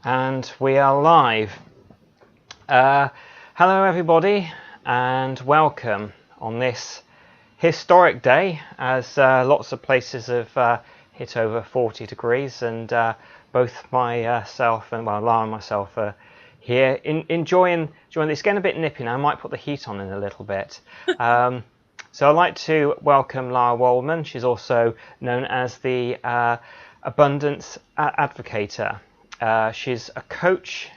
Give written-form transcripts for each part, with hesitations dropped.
And we are live. Hello everybody and welcome on this historic day as lots of places have hit over 40 degrees and both myself and Lara and myself are here enjoying this. It's getting a bit nippy now. I might put the heat on in a little bit. So I'd like to welcome Lara Waldman. She's also known as the Abundance Activator. She's a coach,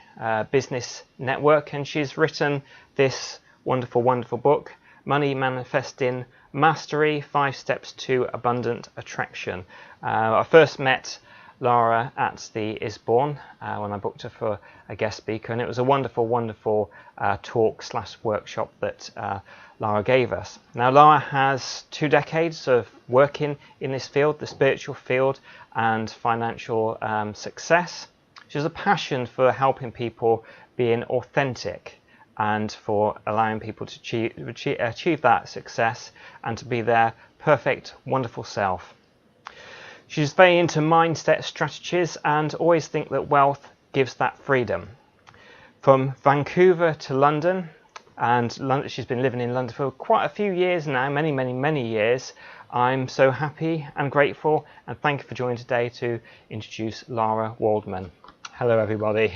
business network, and she's written this wonderful book, Money Manifesting Mastery, 5 Steps to Abundant Attraction. I first met Lara at the Isborne when I booked her for a guest speaker, and it was a wonderful talk/workshop that Lara gave us. Now, Lara has 2 decades of working in this field, the spiritual field, and financial success. She has a passion for helping people being authentic and for allowing people to achieve that success and to be their perfect, wonderful self. She's very into mindset strategies and always think that wealth gives that freedom. From Vancouver to London, and she's been living in London for quite a few years now, many years. I'm so happy and grateful, and thank you for joining today to introduce Lara Waldman. Hello everybody.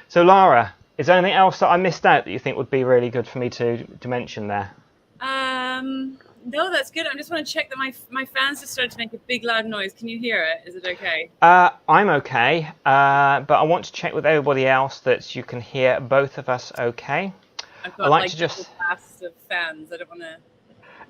So Lara, is there anything else that I missed out that you think would be really good for me to mention there? No, that's good. I just want to check that my fans have started to make a big loud noise. Can you hear it? Is it okay? I'm okay, but I want to check with everybody else that you can hear both of us okay. I've got like just a cast of fans. I don't want to.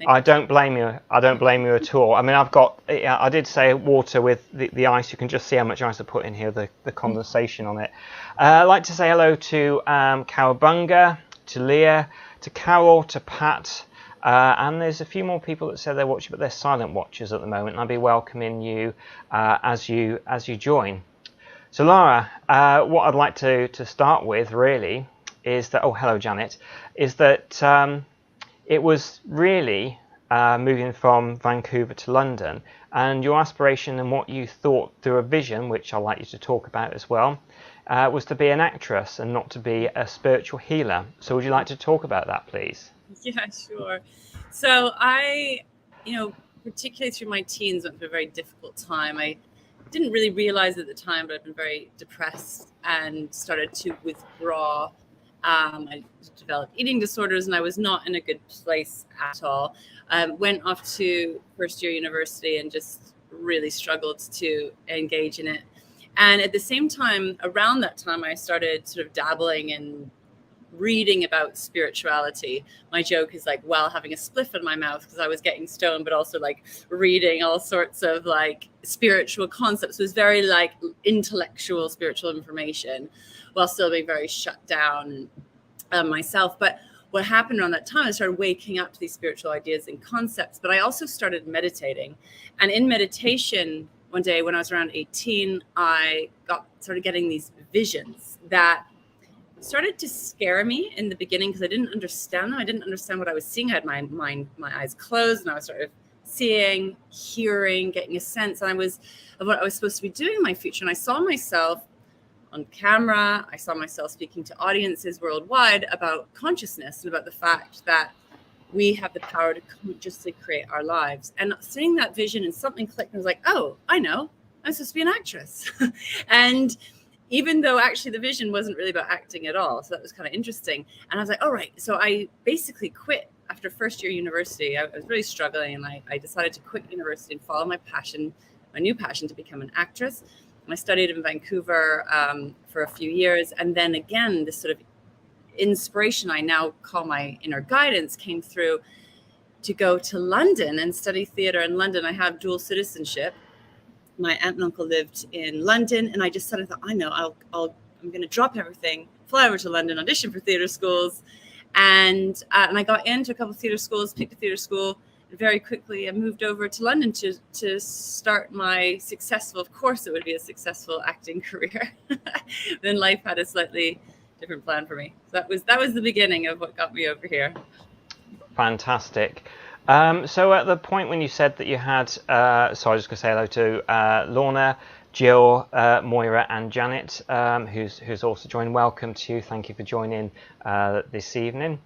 I don't blame you. I don't blame you at all. I mean, I did say water with the ice. You can just see how much ice I put in here, the condensation on it. I'd like to say hello to Cowabunga, to Leah, to Carol, to Pat, and there's a few more people that said they're watching, but they're silent watchers at the moment. And I'll be welcoming you as you join. So Lara, what I'd like to start with really is that, oh, hello Janet, is that it was really moving from Vancouver to London, and your aspiration and what you thought through a vision, which I'd like you to talk about as well, was to be an actress and not to be a spiritual healer. So would you like to talk about that, please? Yeah, sure. So I, particularly through my teens, went through a very difficult time. I didn't really realize at the time, but I've been very depressed and started to withdraw. I developed eating disorders, and I was not in a good place at all. Went off to first year university and just really struggled to engage in it. And at the same time, around that time, I started sort of dabbling in reading about spirituality. My joke is like, while having a spliff in my mouth, because I was getting stoned, but also like reading all sorts of like spiritual concepts. It was very like intellectual spiritual information, while still being very shut down myself. But what happened around that time, I started waking up to these spiritual ideas and concepts, but I also started meditating. And in meditation, one day when I was around 18, I started getting these visions that started to scare me in the beginning because I didn't understand them. I didn't understand what I was seeing. I had my eyes closed, and I was sort of seeing, hearing, getting a sense of what I was supposed to be doing in my future. And I saw myself on camera. I saw myself speaking to audiences worldwide about consciousness and about the fact that we have the power to consciously create our lives. And seeing that vision, and something clicked, and I was like, oh, I know, I'm supposed to be an actress. And even though actually the vision wasn't really about acting at all. So that was kind of interesting. And I was like, all right. So I basically quit after first year university. I was really struggling, and I decided to quit university and follow my new passion to become an actress. And I studied in Vancouver for a few years. And then again, this sort of inspiration I now call my inner guidance came through to go to London and study theater in London. I have dual citizenship. My aunt and uncle lived in London, and I just sort of thought, I know, I'm going to drop everything, fly over to London, audition for theater schools, and I got into a couple of theater schools, picked a theater school, and very quickly I moved over to London to start my successful, of course it would be a successful acting career. Then life had a slightly different plan for me. So that was the beginning of what got me over here. Fantastic. So at the point when you said that you had, so I was just going to say hello to Lorna, Jill, Moira, and Janet, who's also joined. Welcome to you. Thank you for joining this evening.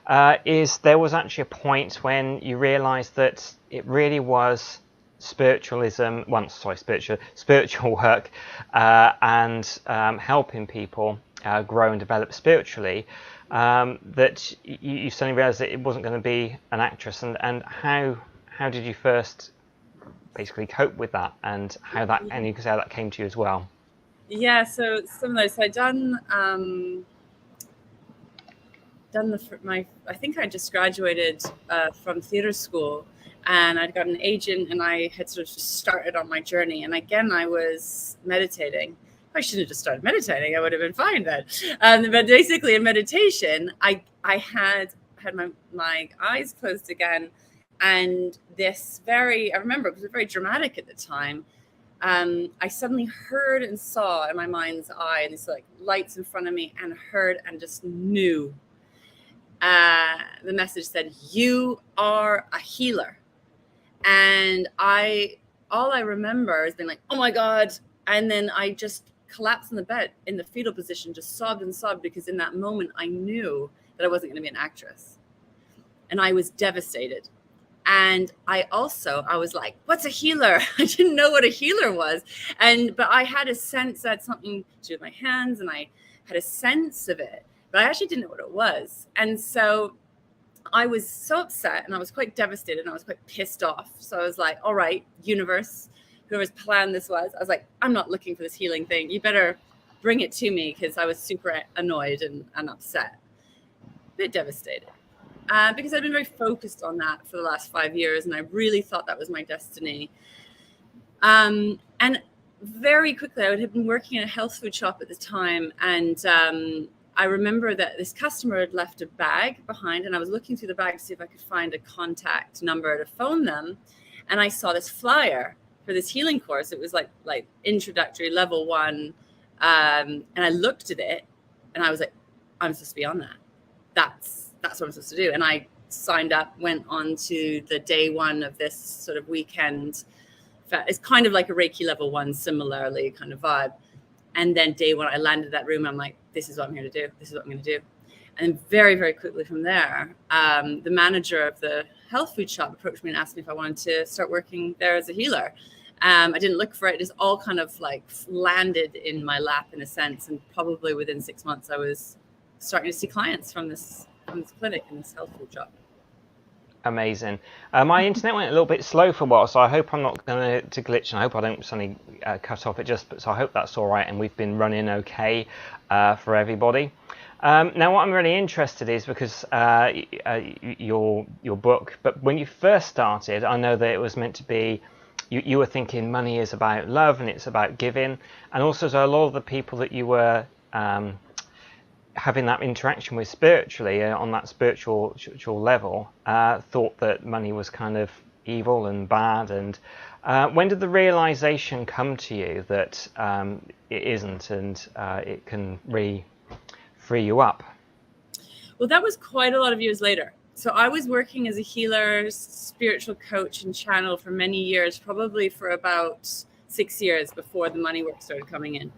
There was actually a point when you realised that it really was spiritual work and helping people grow and develop spiritually, that you suddenly realised that it wasn't going to be an actress, and how did you first basically cope with that, and how you can say how that came to you as well? Yeah, so similar. So I I think I just graduated from theatre school, and I'd got an agent, and I had sort of just started on my journey. And again, I was meditating. I shouldn't have just started meditating. I would have been fine then. But basically, in meditation, I had my eyes closed again, and I remember it was very dramatic at the time. I suddenly heard and saw in my mind's eye, and these like lights in front of me, and heard and just knew. The message said, "You are a healer." And all I remember is being like, "Oh my God." And then I just collapsed in the bed in the fetal position, just sobbed and sobbed, because in that moment I knew that I wasn't going to be an actress. And I was devastated. And I was like, "What's a healer?" I didn't know what a healer was. But I had a sense that something to do with my hands, and I had a sense of it, but I actually didn't know what it was. And so I was so upset, and I was quite devastated, and I was quite pissed off. So I was like, "All right, universe, whoever's plan this was," I was like, "I'm not looking for this healing thing. You better bring it to me," because I was super annoyed and upset, a bit devastated. Because I've been very focused on that for the last 5 years, and I really thought that was my destiny. And very quickly, I had been working in a health food shop at the time, and I remember that this customer had left a bag behind, and I was looking through the bag to see if I could find a contact number to phone them, and I saw this flyer for this healing course. It was like introductory level 1, and I looked at it, and I was like, "I'm supposed to be on that. That's what I'm supposed to do." And I signed up, went on to the day 1 of this sort of weekend. It's kind of like a Reiki level 1, similarly kind of vibe. And then day 1, I landed that room. I'm like, "This is what I'm here to do. This is what I'm going to do." And very, very quickly from there, the manager of the health food shop approached me and asked me if I wanted to start working there as a healer. I didn't look for it. It just all kind of like landed in my lap in a sense. And probably within 6 months, I was starting to see clients from this clinic in this health food shop. Amazing. My internet went a little bit slow for a while, so I hope I'm not going to glitch, and I hope I don't suddenly cut off it. So I hope that's all right, and we've been running okay for everybody. Now, what I'm really interested is because your book, but when you first started, I know that it was meant to be. You were thinking money is about love and it's about giving, and also so a lot of the people that you were having that interaction with spiritually on that spiritual level thought that money was kind of evil and bad. And when did the realization come to you that it isn't, and it can really free you up? Well, that was quite a lot of years later. So I was working as a healer, spiritual coach, and channel for many years, probably for about 6 years before the money work started coming in.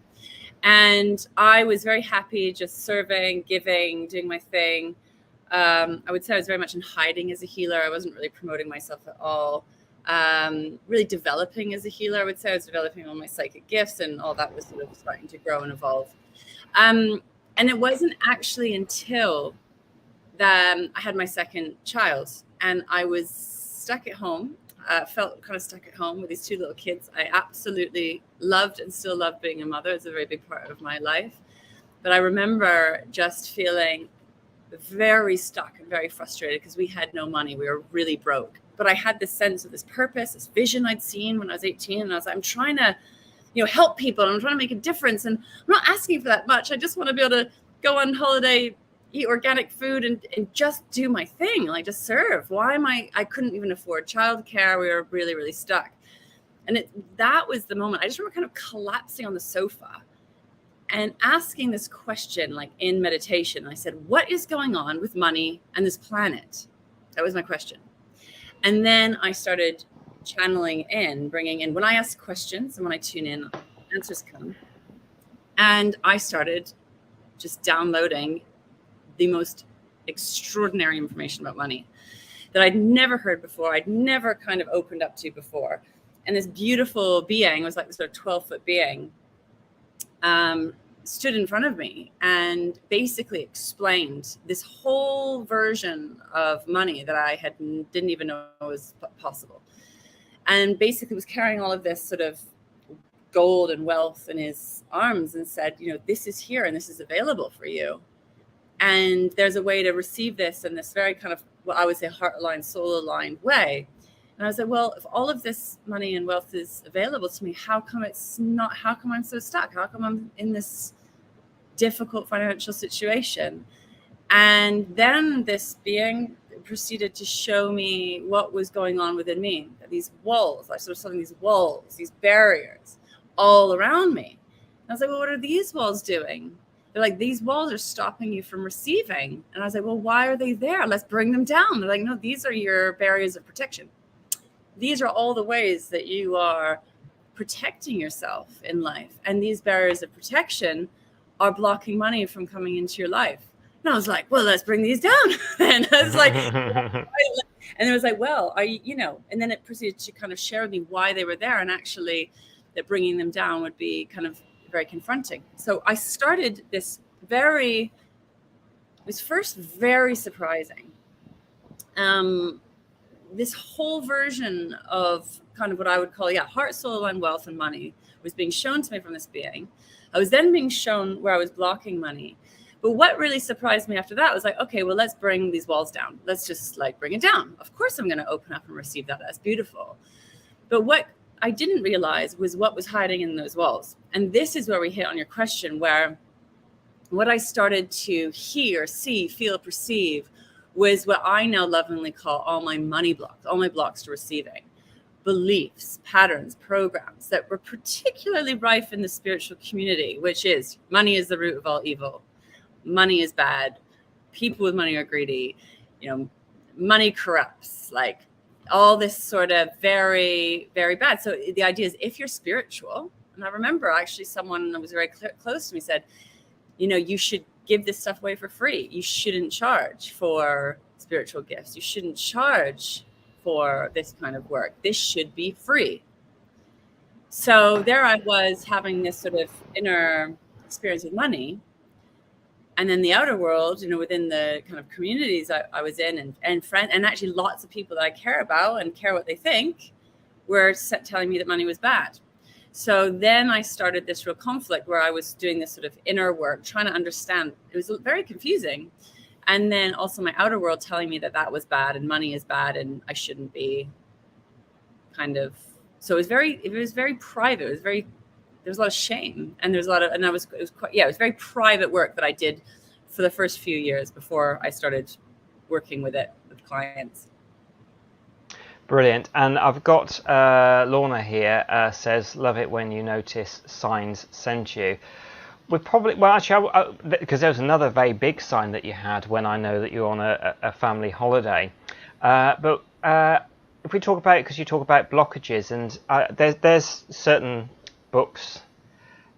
And I was very happy just serving, giving, doing my thing. I would say I was very much in hiding as a healer. I wasn't really promoting myself at all. Really developing as a healer, I would say. I was developing all my psychic gifts, and all that was sort of starting to grow and evolve. And it wasn't actually until that I had my second child, and I was stuck at home. Felt kind of stuck at home with these 2 little kids. I absolutely loved and still love being a mother. It's a very big part of my life. But I remember just feeling very stuck and very frustrated because we had no money. We were really broke. But I had this sense of this purpose, this vision I'd seen when I was 18. And I was like, I'm trying to, help people. And I'm trying to make a difference. And I'm not asking for that much. I just want to be able to go on holiday, eat organic food, and just do my thing, like just serve. I couldn't even afford childcare. We were really, really stuck. And that was the moment. I just remember kind of collapsing on the sofa and asking this question, like in meditation. I said, what is going on with money and this planet? That was my question. And then I started channeling in, bringing in, when I ask questions and when I tune in, answers come. And I started just downloading the most extraordinary information about money that I'd never heard before. I'd never kind of opened up to before. And this beautiful being, was like this sort of 12-foot being, stood in front of me and basically explained this whole version of money that I didn't even know was possible. And basically was carrying all of this sort of gold and wealth in his arms and said, you know, this is here and this is available for you. And there's a way to receive this in this very kind of, what I would say, heart-aligned, soul-aligned way. And I was like, well, if all of this money and wealth is available to me, how come it's not? How come I'm so stuck? How come I'm in this difficult financial situation? And then this being proceeded to show me what was going on within me. These walls, I sort of saw these walls, these barriers all around me. And I was like, well, what are these walls doing? They're like, these walls are stopping you from receiving. And I was like, well, why are they there? Let's bring them down. They're like, no, these are your barriers of protection. These are all the ways that you are protecting yourself in life. And these barriers of protection are blocking money from coming into your life. And I was like, well, let's bring these down. And I was like, and it was like, well, and then it proceeded to kind of share with me why they were there. And actually that bringing them down would be kind of very confronting. So I started this it was first very surprising. This whole version of kind of what I would call, heart, soul, and wealth and money was being shown to me from this being. I was then being shown where I was blocking money. But what really surprised me after that was like, okay, well, let's bring these walls down. Let's just like bring it down. Of course, I'm going to open up and receive that. That's beautiful. But what I didn't realize was what was hiding in those walls. And this is where we hit on your question, where what I started to hear, see, feel, perceive was what I now lovingly call all my money blocks, all my blocks to receiving. Beliefs, patterns, programs that were particularly rife in the spiritual community, which is money is the root of all evil. Money is bad. People with money are greedy. Money corrupts, like all this sort of very, very bad. So the idea is if you're spiritual, and I remember actually someone that was very close to me said, you should give this stuff away for free. You shouldn't charge for spiritual gifts. You shouldn't charge for this kind of work. This should be free. So there I was having this sort of inner experience with money. And then the outer world, within the kind of communities I was in and friends, and actually lots of people that I care about and care what they think were telling me that money was bad. So then I started this real conflict where I was doing this sort of inner work, trying to understand. It was very confusing. And then also my outer world telling me that that was bad and money is bad and I shouldn't be kind of. So it was very private. There was a lot of shame and it was very private work that I did for the first few years before I started working with it with clients. Brilliant. And I've got Lorna here says, love it when you notice signs sent you. We probably, because there was another very big sign that you had when I know that you're on a family holiday. But if we talk about it, because you talk about blockages, and there's certain books,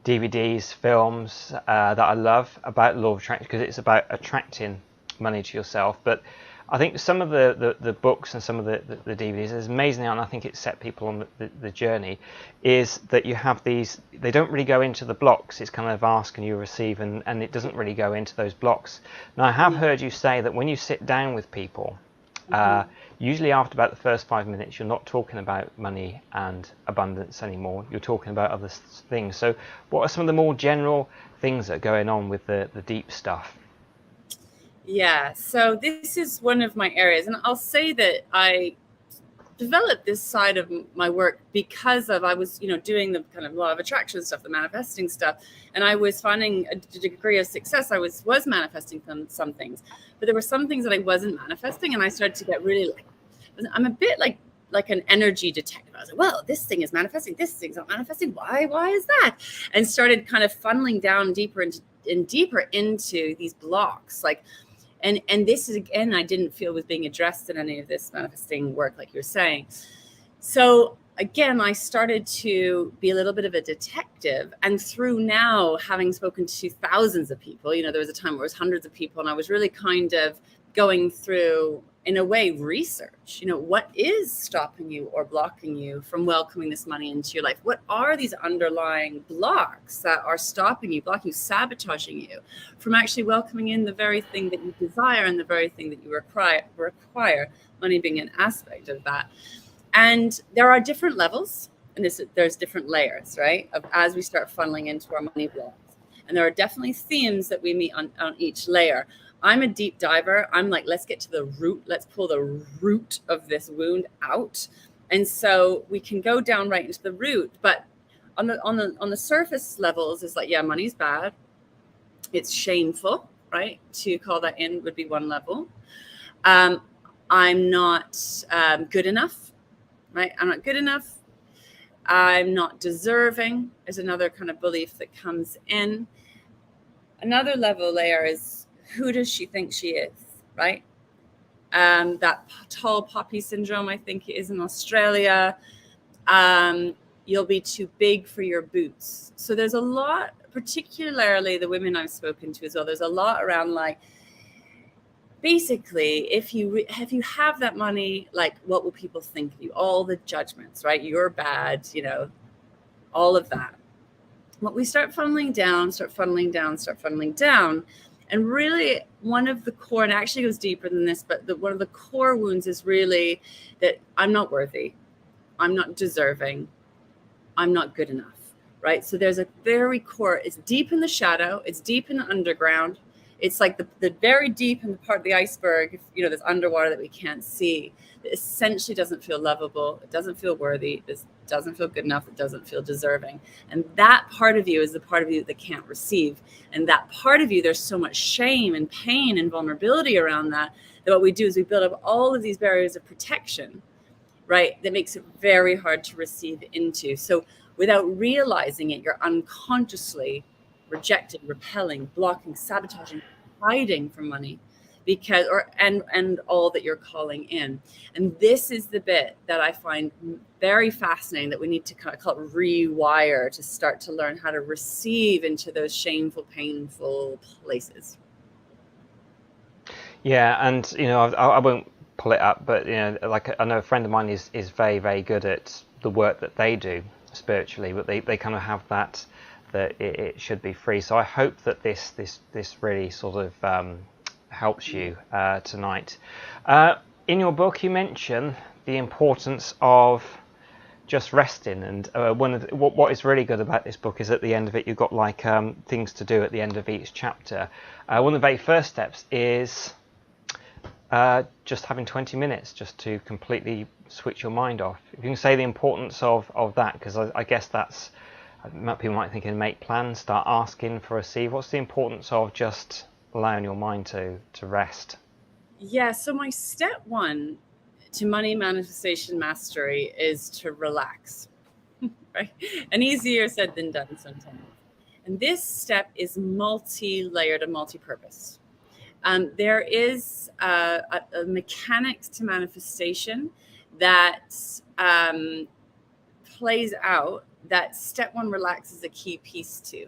DVDs, films that I love about law of attraction, because it's about attracting money to yourself. But I think some of the books and some of the DVDs is amazing, and I think it set people on the journey, is that you have these, they don't really go into the blocks. It's kind of ask and you receive, and it doesn't really go into those blocks. Now, I have heard you say that when you sit down with people, usually after about the first 5 minutes, you're not talking about money and abundance anymore. You're talking about other things. So what are some of the more general things that are going on with the deep stuff? Yeah, so this is one of my areas, and I'll say that I developed this side of my work because I was, doing the kind of law of attraction stuff, the manifesting stuff, and I was finding a degree of success. I was manifesting some things, but there were some things that I wasn't manifesting, and I started to get really I'm a bit like an energy detective. I was like, well, this thing is manifesting, this thing's not manifesting. Why is that? And started kind of funneling down deeper into these blocks, And this is, again, I didn't feel was being addressed in any of this manifesting work, like you're saying. So again, I started to be a little bit of a detective. And through now having spoken to thousands of people, there was a time where it was hundreds of people, and I was really kind of going through, in a way, research. What is stopping you or blocking you from welcoming this money into your life? What are these underlying blocks that are stopping you, blocking you, sabotaging you from actually welcoming in the very thing that you desire and the very thing that you require, money being an aspect of that. And there are different levels, and there's different layers, right, of as we start funneling into our money blocks. And there are definitely themes that we meet on each layer. I'm a deep diver. I'm like, let's get to the root. Let's pull the root of this wound out. And so we can go down right into the root. But on the surface levels, it's like, yeah, money's bad. It's shameful, right? To call that in would be one level. I'm not good enough, right? I'm not good enough. I'm not deserving is another kind of belief that comes in. Another level layer is, who does she think she is, right? That tall poppy syndrome, I think, is in Australia. You'll be too big for your boots. So there's a lot, particularly the women I've spoken to as well, there's a lot around like, basically, if you have that money, like, what will people think of you? All the judgments, right? You're bad, all of that. What we start funneling down. And really one of the core, and it actually goes deeper than this, but one of the core wounds is really that I'm not worthy. I'm not deserving. I'm not good enough, right? So there's a very core, it's deep in the shadow. It's deep in the underground. It's like the very deep in the part of the iceberg, there's underwater that we can't see. It essentially doesn't feel lovable. It doesn't feel worthy. It doesn't feel good enough. It doesn't feel deserving. And that part of you is the part of you that can't receive. And that part of you, there's so much shame and pain and vulnerability around that what we do is we build up all of these barriers of protection, right? That makes it very hard to receive into. So without realizing it, you're unconsciously rejecting, repelling, blocking, sabotaging, hiding from money and all that you're calling in. And this is the bit that I find very fascinating, that we need to kind of call it rewire, to start to learn how to receive into those shameful, painful places. Yeah, and I won't pull it up, but like I know a friend of mine is very, very good at the work that they do spiritually, but they kind of have that it should be free. So I hope that this really sort of helps you tonight. In your book, you mention the importance of just resting, and what is really good about this book is at the end of it, you've got like things to do at the end of each chapter. One of the very first steps is just having 20 minutes just to completely switch your mind off. If you can say the importance of that, because I guess that's, people might think, make plans, start asking for receive. What's the importance of just allowing your mind to rest? Yeah, so my step one to money manifestation mastery is to relax, right? And easier said than done sometimes. And this step is multi-layered and multi-purpose. There is a mechanics to manifestation that plays out that step one, relax, is a key piece to.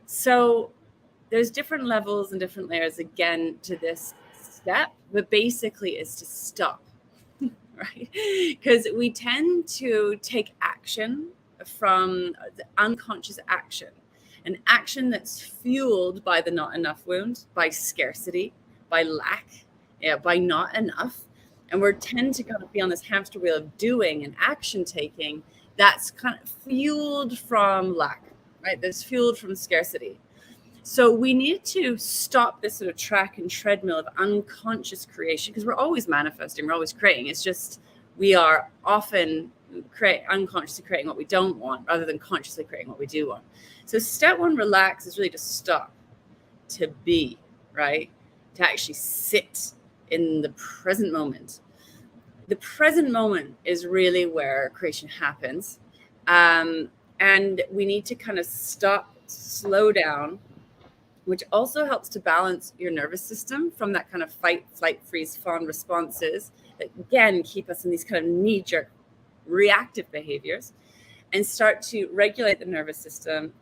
So there's different levels and different layers again to this step, but basically is to stop, right? Because we tend to take action from the unconscious action, an action that's fueled by the not enough wound, by scarcity, by lack, by not enough. And we tend to kind of be on this hamster wheel of doing and action taking that's kind of fueled from lack, right? That's fueled from scarcity. So we need to stop this sort of track and treadmill of unconscious creation, because we're always manifesting, we're always creating. It's just we are often unconsciously creating what we don't want rather than consciously creating what we do want. So step one, relax, is really to stop, to be, right? To actually sit in the present moment. The present moment is really where creation happens. And we need to kind of stop, slow down, which also helps to balance your nervous system from that kind of fight, flight, freeze, fawn responses that, again, keep us in these kind of knee-jerk reactive behaviors and start to regulate the nervous system,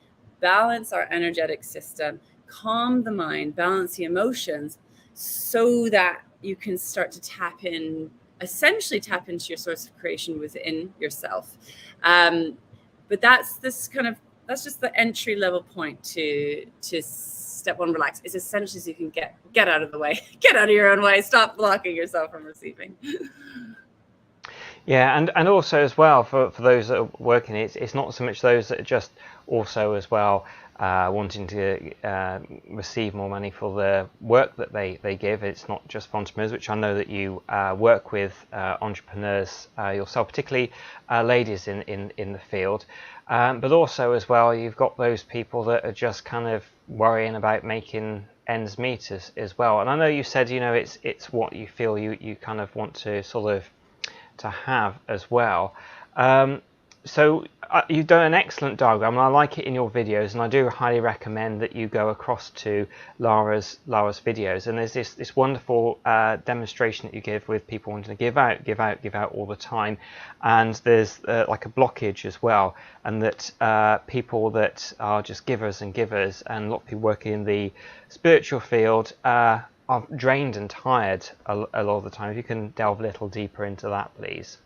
balance our energetic system, calm the mind, balance the emotions, so that you can start to essentially tap into your source of creation within yourself. But that's just the entry level point to step one, relax. It's essentially so you can get out of the way, get out of your own way, stop blocking yourself from receiving. Yeah, and also as well for those that are working, it's not so much those that are just also as well wanting to receive more money for the work that they give. It's not just for entrepreneurs, which I know that you work with entrepreneurs yourself, particularly ladies in the field, but also as well you've got those people that are just kind of worrying about making ends meet as well. And I know you said, you know, it's what you feel you kind of want to sort of to have as well. So you've done an excellent diagram, and I like it in your videos, and I do highly recommend that you go across to Lara's videos. And there's this wonderful demonstration that you give with people wanting to give out all the time, and there's like a blockage as well, and that people that are just givers, and a lot of people working in the spiritual field are drained and tired a lot of the time. If you can delve a little deeper into that, please.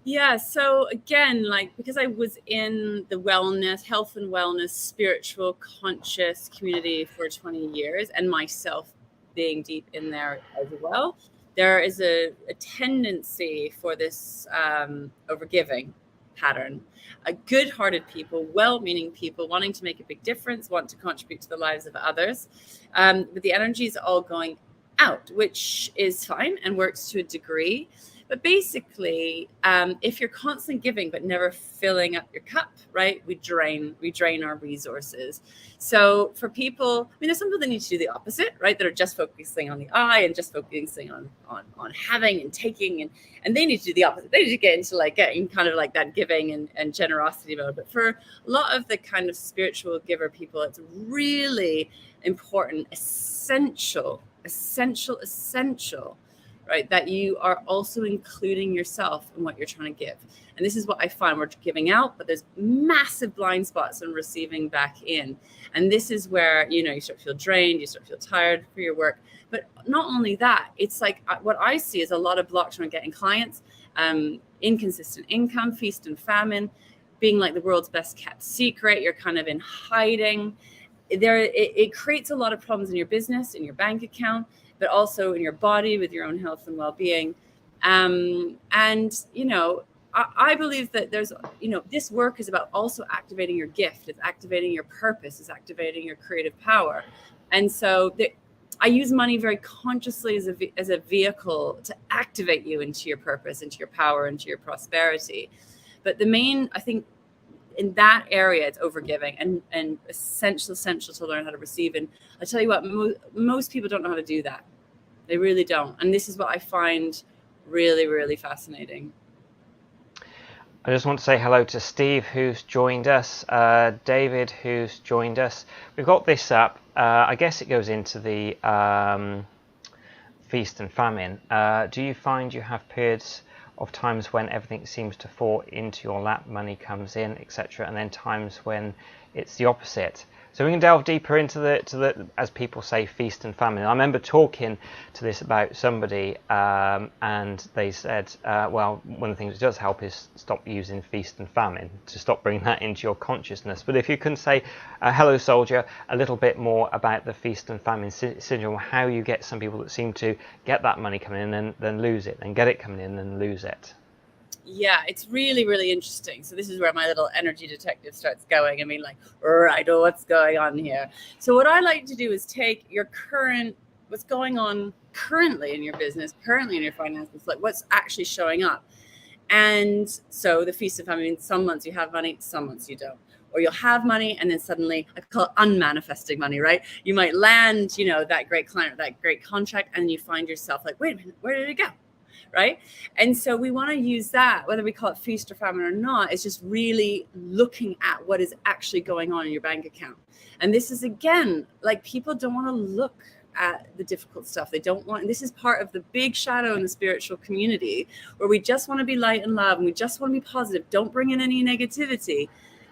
Yeah, so again, like, because I was in the wellness, health and wellness, spiritual, conscious community for 20 years, and myself being deep in there as well, there is a tendency for this overgiving pattern. Good-hearted people, well-meaning people, wanting to make a big difference, want to contribute to the lives of others, but the energy is all going out, which is fine and works to a degree. But basically, if you're constantly giving but never filling up your cup, right, we drain our resources. So for people, I mean, there's some people that need to do the opposite, right, that are just focusing on the I and just focusing on having and taking, and they need to do the opposite. They need to get into like getting kind of like that giving and generosity mode. But for a lot of the kind of spiritual giver people, it's really important, essential, right, that you are also including yourself in what you're trying to give. And this is what I find, we're giving out, but there's massive blind spots on receiving back in. And this is where, you know, you start to feel drained, you start to feel tired for your work. But not only that, it's like what I see is a lot of blocks on getting clients, inconsistent income, feast and famine, being like the world's best kept secret. You're kind of in hiding. It creates a lot of problems in your business, in your bank account, but also in your body with your own health and well-being. And, you know, I believe that there's, you know, this work is about also activating your gift. It's activating your purpose. It's activating your creative power. And so I use money very consciously as a vehicle to activate you into your purpose, into your power, into your prosperity. But the main, I think, in that area, it's overgiving and essential to learn how to receive. And I tell you what, most people don't know how to do that. They really don't. And this is what I find really, really fascinating. I just want to say hello to Steve, who's joined us, David, who's joined us. We've got this up. I guess it goes into the feast and famine. Do you find you have periods of times when everything seems to fall into your lap, money comes in, etc., and then times when it's the opposite? So we can delve deeper into the as people say, feast and famine. I remember talking to this about somebody, and they said, well, one of the things that does help is stop using feast and famine, to stop bringing that into your consciousness. But if you can say, hello soldier, a little bit more about the feast and famine syndrome, how you get some people that seem to get that money coming in and then lose it, and get it coming in and lose it. Yeah, it's really, really interesting. So this is where my little energy detective starts going. I mean, like, right, oh, what's going on here? So what I like to do is take your what's going on currently in your business, currently in your finances, like what's actually showing up. And so the feast of famine, some months you have money, some months you don't. Or you'll have money and then suddenly, I call it unmanifesting money, right? You might land, you know, that great client or that great contract, and you find yourself like, wait a minute, where did it go? Right? And so we want to use that, whether we call it feast or famine or not, it's just really looking at what is actually going on in your bank account. And this is, again, like, people don't want to look at the difficult stuff. They don't want, and this is part of the big shadow in the spiritual community, where we just want to be light and love and we just want to be positive. Don't bring in any negativity.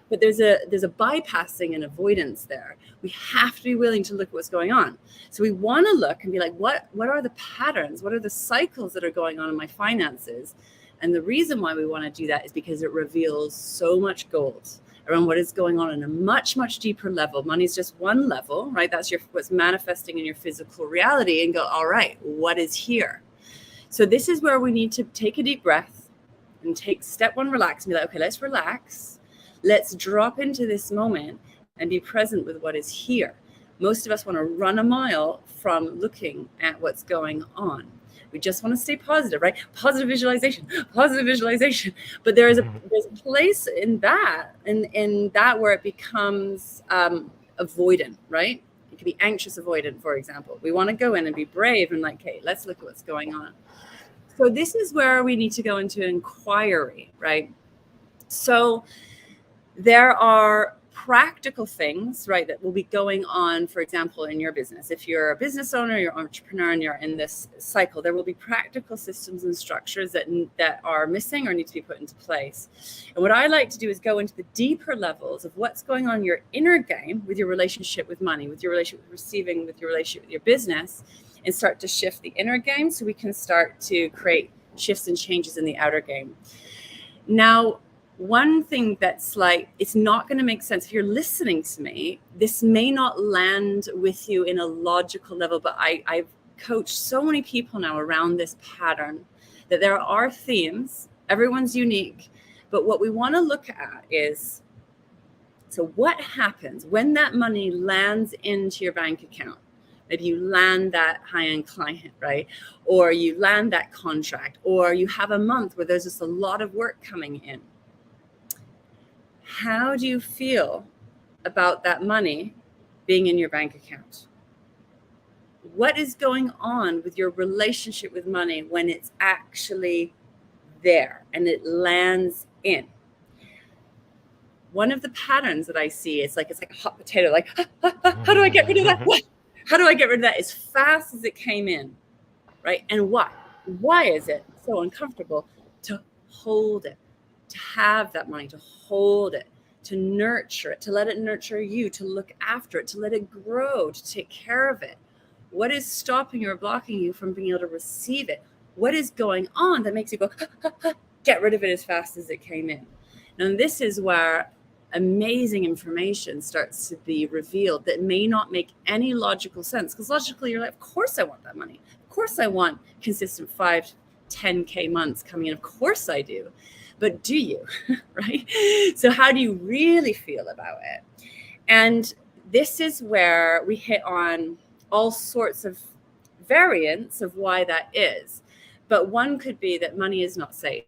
But there's a bypassing and avoidance there. We have to be willing to look at what's going on. So we want to look and be like, what are the patterns? What are the cycles that are going on in my finances? And the reason why we want to do that is because it reveals so much gold around what is going on a much, much deeper level. Money is just one level, right? That's what's manifesting in your physical reality, and go, all right, what is here? So this is where we need to take a deep breath and take step one, relax, and be like, okay, let's relax. Let's drop into this moment and be present with what is here. Most of us want to run a mile from looking at what's going on. We just want to stay positive, right? Positive visualization. But there's a place in that where it becomes avoidant, right? It can be anxious avoidant, for example. We want to go in and be brave and like, hey, let's look at what's going on. So this is where we need to go into inquiry, right? So there are practical things, right, that will be going on, for example, in your business. If you're a business owner, you're an entrepreneur, and you're in this cycle, there will be practical systems and structures that are missing or need to be put into place. And what I like to do is go into the deeper levels of what's going on in your inner game with your relationship with money, with your relationship with receiving, with your relationship with your business, and start to shift the inner game so we can start to create shifts and changes in the outer game. Now, one thing that's like, it's not going to make sense. If you're listening to me, this may not land with you in a logical level, but I've coached so many people now around this pattern that there are themes. Everyone's unique. But what we want to look at is, so what happens when that money lands into your bank account? Maybe you land that high-end client, right? Or you land that contract, or you have a month where there's just a lot of work coming in. How do you feel about that money being in your bank account? What is going on with your relationship with money when it's actually there and it lands in? One of the patterns that I see is like, it's like a hot potato, like, how do I get rid of that? What? How do I get rid of that as fast as it came in, right? And why? Why is it so uncomfortable to hold it? To have that money, to hold it, to nurture it, to let it nurture you, to look after it, to let it grow, to take care of it. What is stopping or blocking you from being able to receive it? What is going on that makes you go, get rid of it as fast as it came in? And this is where amazing information starts to be revealed that may not make any logical sense. Because logically, you're like, of course I want that money. Of course I want consistent 5-10K months coming in. Of course I do. But do you, right? So how do you really feel about it? And this is where we hit on all sorts of variants of why that is. But one could be that money is not safe,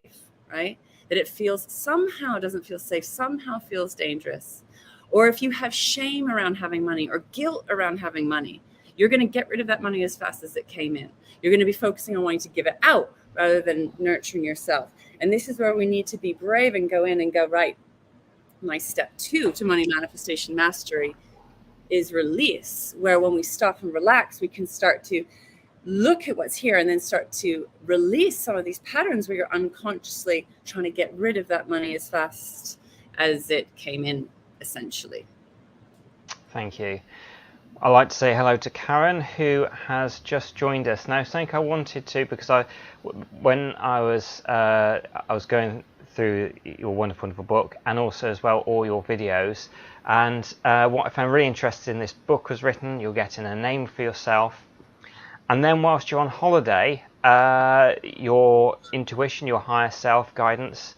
right? That it somehow doesn't feel safe, somehow feels dangerous. Or if you have shame around having money or guilt around having money, you're going to get rid of that money as fast as it came in. You're going to be focusing on wanting to give it out rather than nurturing yourself. And this is where we need to be brave and go in and go, right, my step 2 to money manifestation mastery is release, where when we stop and relax, we can start to look at what's here and then start to release some of these patterns where you're unconsciously trying to get rid of that money as fast as it came in, essentially. Thank you. I'd like to say hello to Karen, who has just joined us. Now, something I wanted to, because when I was going through your wonderful book and also as well all your videos, and what I found really interesting, this book was written, you're getting a name for yourself, and then whilst you're on holiday, your intuition, your higher self guidance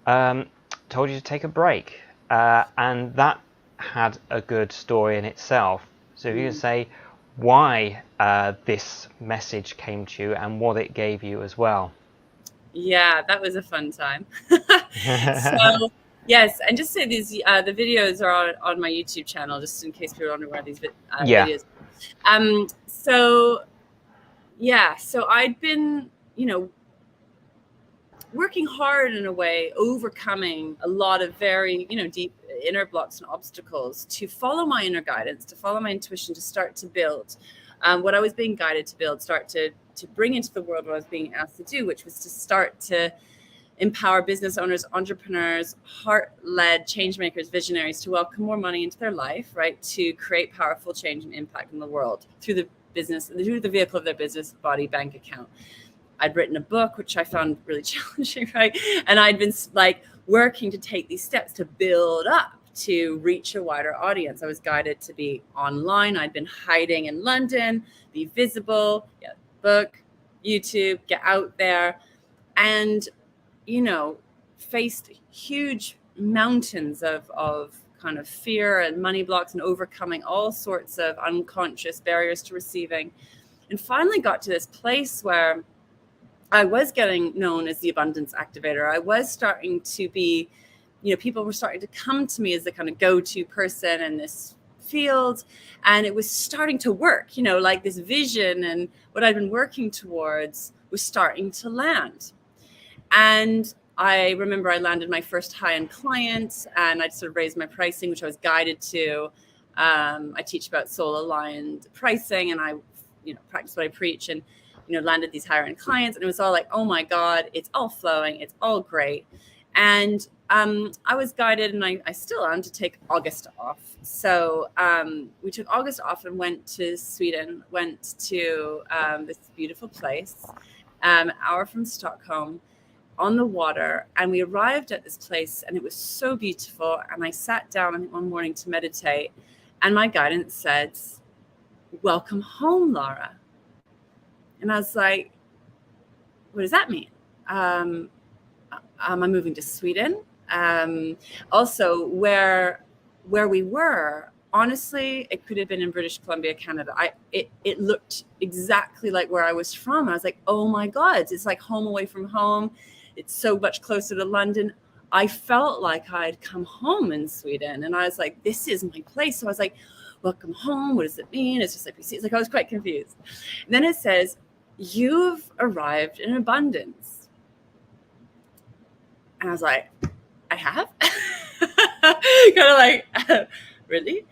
told you to take a break, and that had a good story in itself. So if you can say why this message came to you and what it gave you as well. Yeah, that was a fun time. So yes, and just say these the videos are on my YouTube channel, just in case people don't know where these videos. So I'd been, working hard in a way, overcoming a lot of very, deep inner blocks and obstacles to follow my inner guidance, to follow my intuition, to start to build what I was being guided to build, start to bring into the world what I was being asked to do, which was to start to empower business owners, entrepreneurs, heart-led change makers, visionaries to welcome more money into their life, right? To create powerful change and impact in the world through the vehicle of their business, body, bank account. I'd written a book, which I found really challenging, right? And I'd been like working to take these steps to build up to reach a wider audience. I was guided to be online. I'd been hiding in London, be visible, book, YouTube, get out there. And faced huge mountains of kind of fear and money blocks and overcoming all sorts of unconscious barriers to receiving, and finally got to this place where I was getting known as the Abundance Activator. I was starting to be, people were starting to come to me as the kind of go-to person in this field, and it was starting to work, like this vision and what I'd been working towards was starting to land. And I remember I landed my first high-end client, and I'd sort of raised my pricing, which I was guided to. I teach about soul-aligned pricing, and I, practice what I preach, and landed these higher-end clients, and it was all like, oh my God, it's all flowing, it's all great. And I was guided, and I still am, to take August off. So we took August off and went to Sweden, went to this beautiful place, an hour from Stockholm, on the water. And we arrived at this place, and it was so beautiful. And I sat down, I think, one morning to meditate, and my guidance said, welcome home, Lara. And I was like, what does that mean? Am I moving to Sweden? Also, where we were, honestly, it could have been in British Columbia, Canada. It looked exactly like where I was from. I was like, oh my God, it's like home away from home. It's so much closer to London. I felt like I'd come home in Sweden, and I was like, this is my place. So I was like, welcome home. What does it mean? It's just like, it's like I was quite confused. And then it says, you've arrived in abundance. And I was like, I have? Kind of like, really?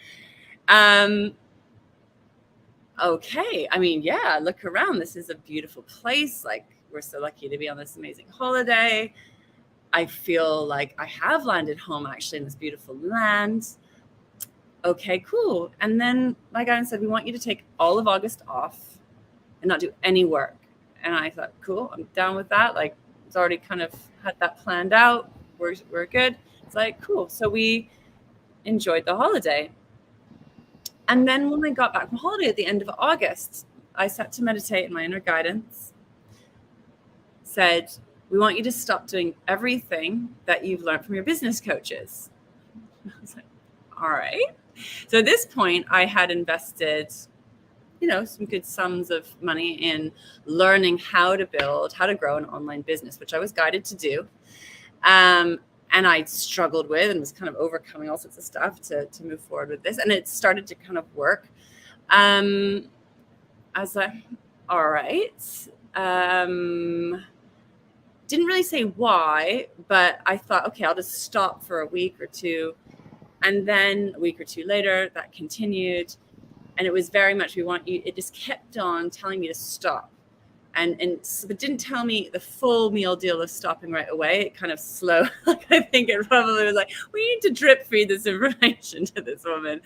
Okay. I mean, yeah, look around. This is a beautiful place. Like, we're so lucky to be on this amazing holiday. I feel like I have landed home, actually, in this beautiful land. Okay, cool. And then my guidance said, we want you to take all of August off and not do any work. And I thought, cool, I'm down with that. Like, it's already kind of had that planned out. We're good. It's like, cool. So we enjoyed the holiday. And then when I got back from holiday at the end of August, I sat to meditate, and my inner guidance said, we want you to stop doing everything that you've learned from your business coaches. I was like, all right. So at this point, I had invested, some good sums of money in learning how to grow an online business, which I was guided to do. And I struggled with and was kind of overcoming all sorts of stuff to move forward with this. And it started to kind of work. I was like, all right. Didn't really say why, but I thought, okay, I'll just stop for a week or two. And then a week or two later, that continued. And it was very much, it just kept on telling me to stop. But didn't tell me the full meal deal of stopping right away. It kind of slow. Like, I think it probably was like, we need to drip feed this information to this woman.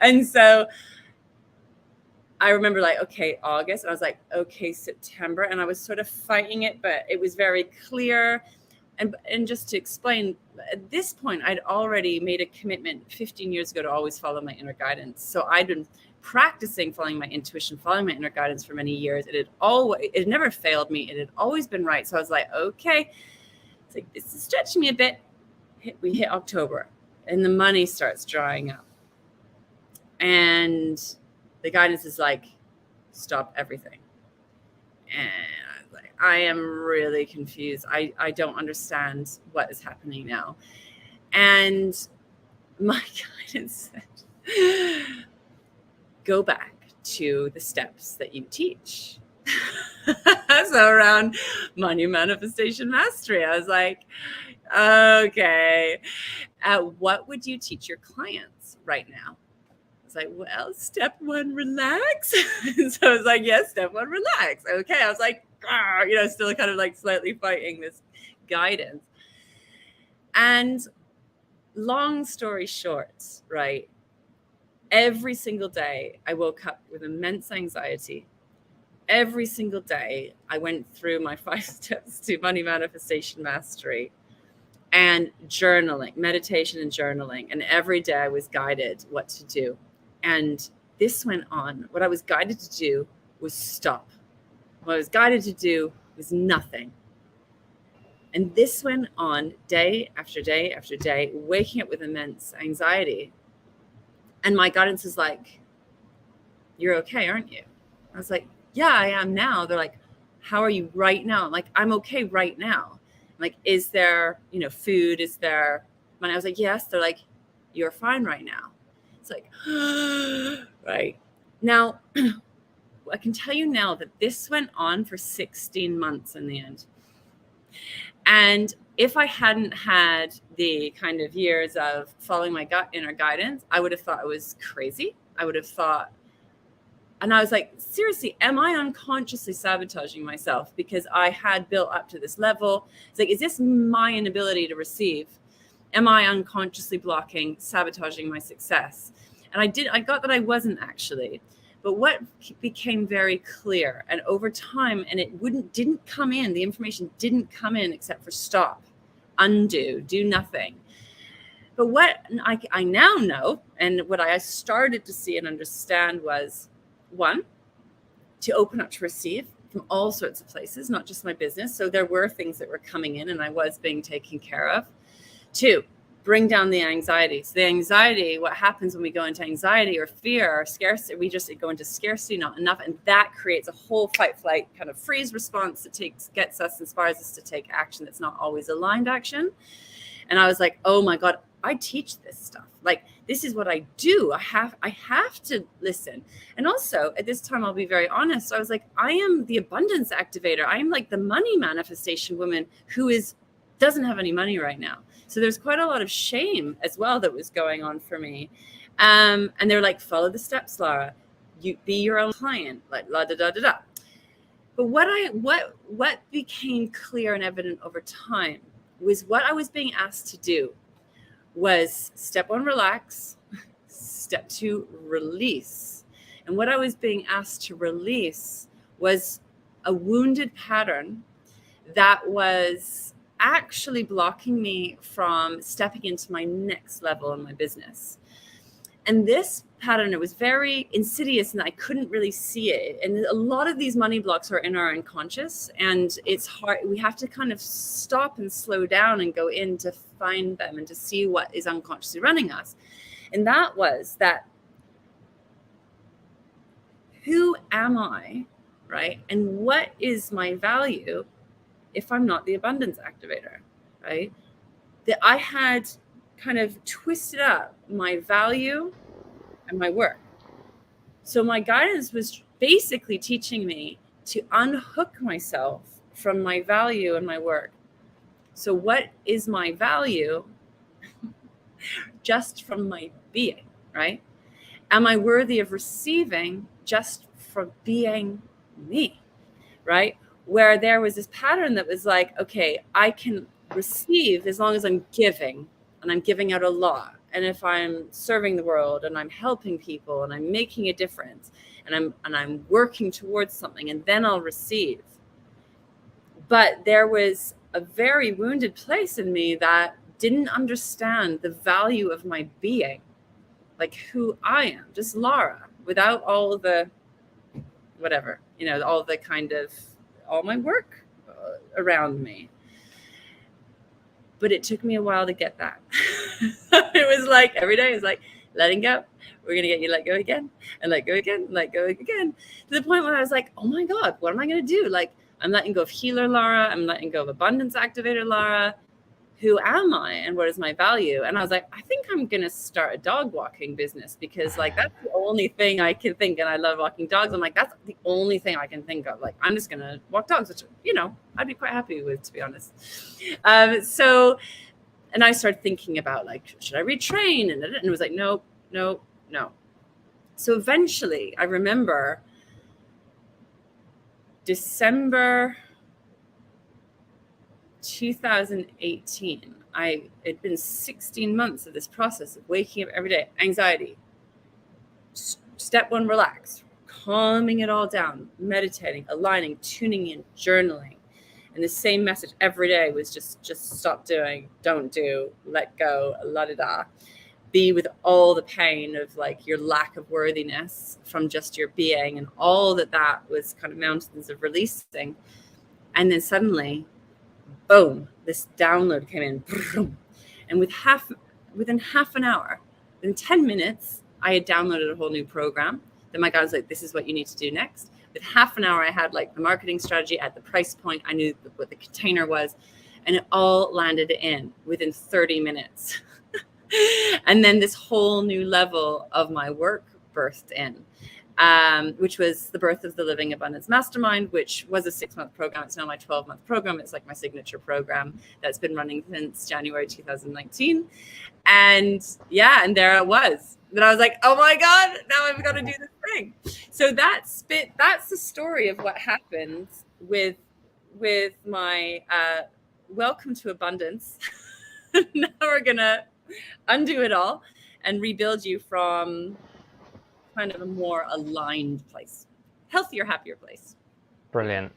And so I remember, like, okay, August. And I was like, okay, September. And I was sort of fighting it, but it was very clear. And just to explain, at this point, I'd already made a commitment 15 years ago to always follow my inner guidance. So I'd been practicing following my intuition, following my inner guidance for many years. It never failed me. It had always been right. So I was like, okay, it's like, this is stretching me a bit. We hit October, and the money starts drying up. And the guidance is like, stop everything. And I was like, I am really confused. I don't understand what is happening now. And my guidance said, go back to the steps that you teach. So around money manifestation mastery, I was like, okay, what would you teach your clients right now? It's like, well, step one, relax. And so I was like, yes, step one, relax. Okay. I was like, still kind of like slightly fighting this guidance. And long story short, right? Every single day I woke up with immense anxiety. Every single day I went through my 5 steps to money manifestation mastery and journaling, meditation and journaling. And every day I was guided what to do. And this went on. What I was guided to do was stop. What I was guided to do was nothing. And this went on day after day after day, waking up with immense anxiety. And my guidance is like, you're okay, aren't you? I was like, yeah, I am now. They're like, how are you right now? I'm like, I'm okay right now. I'm like, is there, food? Is there money? I was like, yes. They're like, you're fine right now. It's like, right. Now, I can tell you now that this went on for 16 months in the end. And if I hadn't had the kind of years of following my gut inner guidance, I would have thought I was crazy. I would have thought, and I was like, seriously, am I unconsciously sabotaging myself because I had built up to this level? It's like, is this my inability to receive? Am I unconsciously blocking, sabotaging my success? And I got that I wasn't actually. But what became very clear, and over time, and it didn't come in, the information didn't come in except for stop, undo, do nothing. But what I now know, and what I started to see and understand was, one, to open up to receive from all sorts of places, not just my business. So there were things that were coming in and I was being taken care of. Two, bring down the anxiety. So the anxiety, what happens when we go into anxiety or fear or scarcity, we just go into scarcity, not enough. And that creates a whole fight, flight, kind of freeze response that gets us, inspires us to take action that's not always aligned action. And I was like, oh my God, I teach this stuff. Like, this is what I do. I have to listen. And also at this time, I'll be very honest. I was like, I am the abundance activator. I am like the money manifestation woman who doesn't have any money right now. So there's quite a lot of shame as well that was going on for me. And they're like, follow the steps, Lara. You be your own client, like la da da da da. But what became clear and evident over time was what I was being asked to do was step one, relax, step two, release. And what I was being asked to release was a wounded pattern that was actually blocking me from stepping into my next level in my business. And this pattern, it was very insidious and I couldn't really see it. And a lot of these money blocks are in our unconscious, and it's hard. We have to kind of stop and slow down and go in to find them and to see what is unconsciously running us. And that was that, who am I, right? And what is my value if I'm not the abundance activator, right? That I had kind of twisted up my value and my work. So my guidance was basically teaching me to unhook myself from my value and my work. So what is my value just from my being, right? Am I worthy of receiving just from being me, right? Where there was this pattern that was like, okay, I can receive as long as I'm giving, and I'm giving out a lot. And if I'm serving the world and I'm helping people and I'm making a difference and I'm working towards something, and then I'll receive. But there was a very wounded place in me that didn't understand the value of my being, like who I am, just Lara, without all the whatever, all the kind of all my work around me. But it took me a while to get that. It was like every day is like letting go. We're going to get you let go again and let go again, let go again, to the point where I was like, oh my God, what am I going to do? Like, I'm letting go of healer Lara. I'm letting go of abundance activator Lara. Who am I and what is my value? And I was like, I think I'm going to start a dog walking business, because like, that's the only thing I can think. And I love walking dogs. I'm like, that's the only thing I can think of. Like, I'm just going to walk dogs, which, I'd be quite happy with, to be honest. And I started thinking about like, should I retrain? And it was like, no. So eventually, I remember December 2018, it'd been 16 months of this process of waking up every day, anxiety. Step one, relax, calming it all down, meditating, aligning, tuning in, journaling. And the same message every day was just stop doing, don't do, let go, la-da-da. Be with all the pain of like your lack of worthiness from just your being, and all that was kind of mountains of releasing. And then suddenly, boom, this download came in. And within half an hour, within 10 minutes, I had downloaded a whole new program. Then my guy was like, this is what you need to do next. With half an hour, I had like the marketing strategy at the price point. I knew what the container was, and it all landed in within 30 minutes. And then this whole new level of my work birthed in, which was the birth of the Living Abundance Mastermind, which was a 6-month program. It's now my 12-month program. It's like my signature program that's been running since January 2019. And yeah, and there I was. Then I was like, oh my God, now I've got to do this thing. So that's the story of what happens with my welcome to abundance. Now we're gonna undo it all and rebuild you from kind of a more aligned place, healthier, happier place. Brilliant.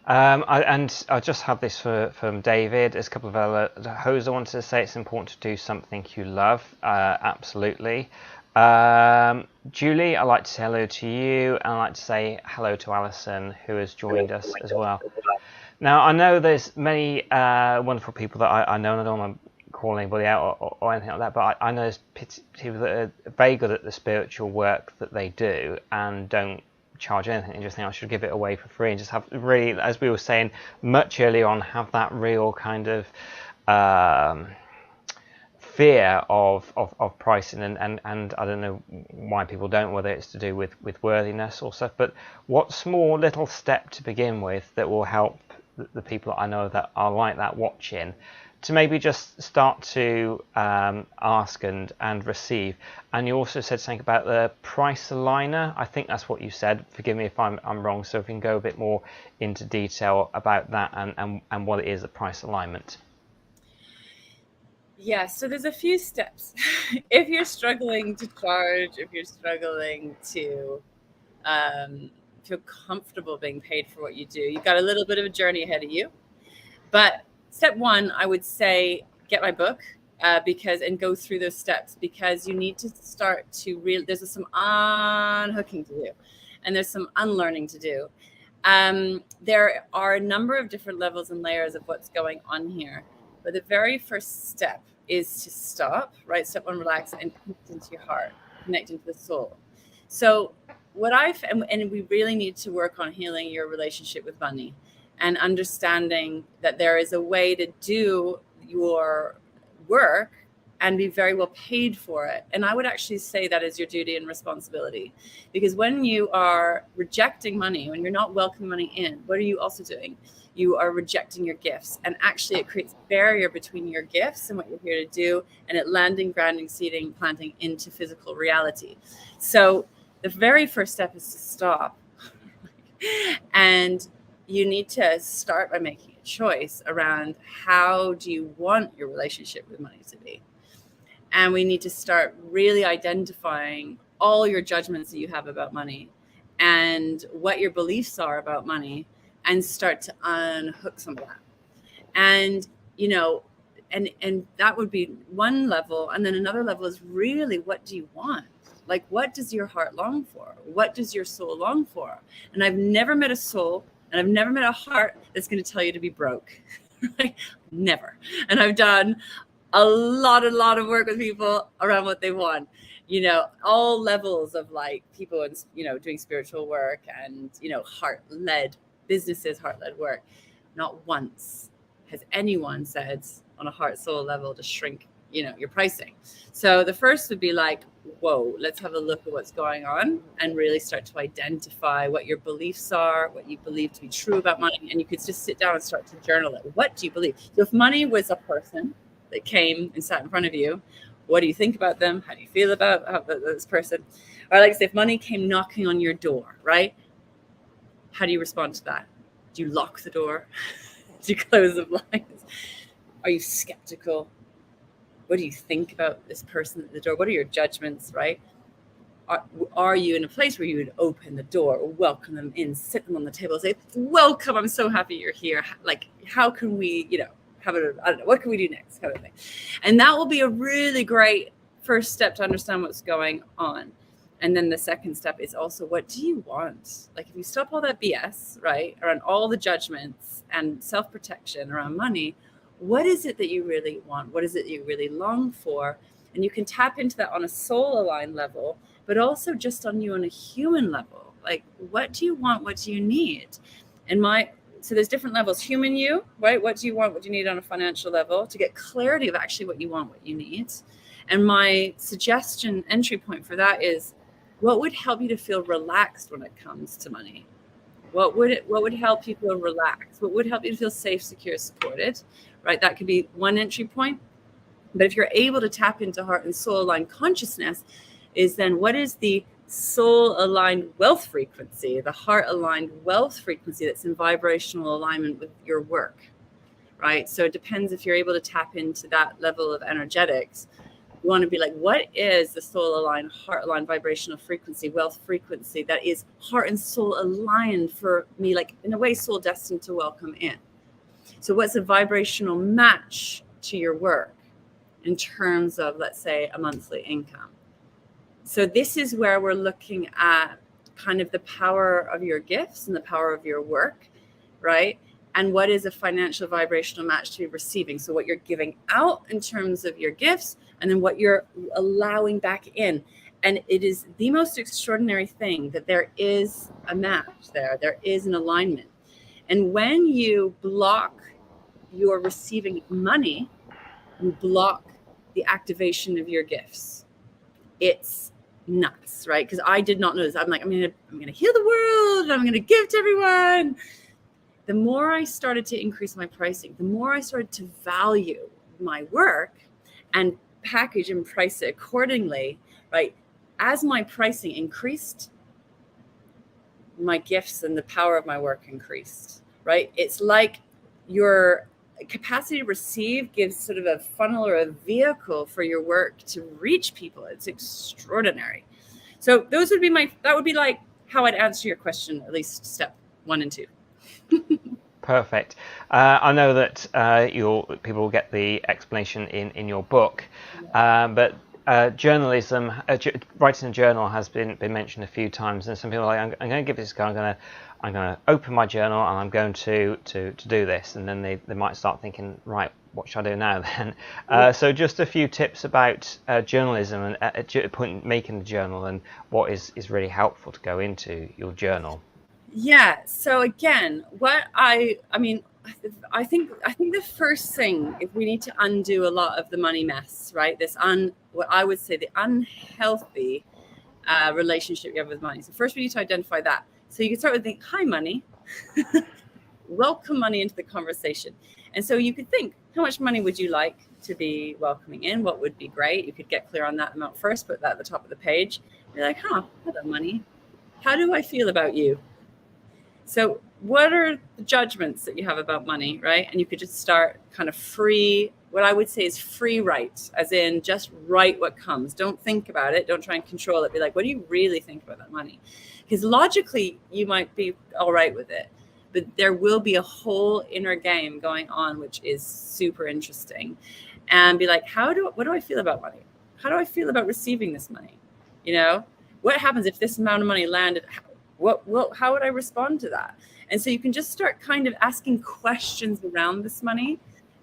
I just have this from David. There's a couple of other hosts I wanted to say. It's important to do something you love. Absolutely. Julie, I'd like to say hello to you, and I'd like to say hello to Alison, who has joined us as well. Now, I know there's many wonderful people that I know, and I don't want to call anybody out or anything like that, but I know there's people that are very good at the spiritual work that they do and don't charge anything, and just think I should give it away for free, and just have really, as we were saying much earlier on, have that real kind of fear of pricing, and I don't know why people don't, whether it's to do with worthiness or stuff, but what small little step to begin with that will help the people that I know that are like that watching to maybe just start to ask and receive. And you also said something about the price aligner. I think that's what you said. Forgive me if I'm wrong. So if we can go a bit more into detail about that and what it is, the price alignment. Yeah, so there's a few steps. If you're struggling to charge, if you're struggling to feel comfortable being paid for what you do, you've got a little bit of a journey ahead of you. But step one, I would say, get my book and go through those steps, because you need to start to there's some unhooking to do, and there's some unlearning to do. There are a number of different levels and layers of what's going on here. But the very first step is to stop, right? Step one, relax, and connect into your heart, connect into the soul. So and we really need to work on healing your relationship with money and understanding that there is a way to do your work and be very well paid for it. And I would actually say that is your duty and responsibility, because when you are rejecting money, when you're not welcoming money in, what are you also doing? You are rejecting your gifts, and actually it creates a barrier between your gifts and what you're here to do, and it landing, grounding, seeding, planting into physical reality. So the very first step is to stop. And you need to start by making a choice around how do you want your relationship with money to be. And we need to start really identifying all your judgments that you have about money and what your beliefs are about money, and start to unhook some of that. And, and that would be one level. And then another level is really, what do you want? Like, what does your heart long for? What does your soul long for? And I've never met a soul, and I've never met a heart that's going to tell you to be broke. Right? Never. And I've done a lot of work with people around what they want, all levels of like people and, doing spiritual work and, heart-led businesses, heart-led work. Not once has anyone said on a heart soul level to shrink, your pricing. So the first would be like, whoa, let's have a look at what's going on and really start to identify what your beliefs are, what you believe to be true about money. And you could just sit down and start to journal it. What do you believe? So if money was a person that came and sat in front of you, What do you think about them? How do you feel about this person? Or like, say, if money came knocking on your door, right? How do you respond to that? Do you lock the door? Do you close the blinds? Are you skeptical? What do you think about this person at the door? What are your judgments, right? Are you in a place where you would open the door or welcome them in, sit them on the table, say, welcome, I'm so happy you're here. Like, how can we, I don't know, what can we do next, kind of thing. And that will be a really great first step to understand what's going on. And then the second step is also, what do you want? Like, if you stop all that BS, right, around all the judgments and self-protection around money, what is it that you really want? What is it you really long for? And you can tap into that on a soul aligned level, but also just on you on a human level. Like, what do you want? What do you need? And so there's different levels. Human you, right? What do you want? What do you need on a financial level to get clarity of actually what you want, what you need? And my suggestion entry point for that is, what would help you to feel relaxed when it comes to money? What would help you feel relaxed? What would help you to feel safe, secure, supported, right? That could be one entry point. But if you're able to tap into heart and soul aligned consciousness, is then what is the soul aligned wealth frequency, the heart aligned wealth frequency that's in vibrational alignment with your work, right? So it depends if you're able to tap into that level of energetics. You want to be like, what is the soul aligned, heart aligned vibrational frequency, wealth frequency that is heart and soul aligned for me, like in a way, soul destined to welcome in. So what's a vibrational match to your work in terms of, let's say, a monthly income? So this is where we're looking at kind of the power of your gifts and the power of your work, right? And what is a financial vibrational match to receiving? So what you're giving out in terms of your gifts, and then what you're allowing back in. And it is the most extraordinary thing that there is a match there. There is an alignment. And when you block your receiving money, you block the activation of your gifts. It's nuts, right? Because I did not know this. I'm like, I'm gonna heal the world, and I'm gonna give to everyone. The more I started to increase my pricing, the more I started to value my work and package and price it accordingly, right? As my pricing increased, my gifts and the power of my work increased, right? It's like your capacity to receive gives sort of a funnel or a vehicle for your work to reach people. It's extraordinary. So that would be like how I'd answer your question, at least step 1 and 2. Perfect. I know that people will get the explanation in your book, but journalism, writing a journal has been mentioned a few times, and some people are like, I'm going to give this a go. I'm going to open my journal and I'm going to do this, and then they might start thinking, right, what should I do now then? So just a few tips about journalism and making the journal, and what is really helpful to go into your journal. Yeah. So again, I think the first thing, if we need to undo a lot of the money mess, right? What I would say the unhealthy relationship you have with money. So first we need to identify that. So you can start with thinking, hi, money. Welcome money into the conversation. And so you could think, how much money would you like to be welcoming in? What would be great? You could get clear on that amount first, put that at the top of the page. You're like, hello, money. How do I feel about you? So what are the judgments that you have about money, right? And you could just start kind of free, what I would say is free write, as in just write what comes. Don't think about it. Don't try and control it. Be like, what do you really think about that money? Because logically, you might be all right with it, but there will be a whole inner game going on, which is super interesting. And be like, what do I feel about money? How do I feel about receiving this money? What happens if this amount of money landed? How would I respond to that? And so you can just start kind of asking questions around this money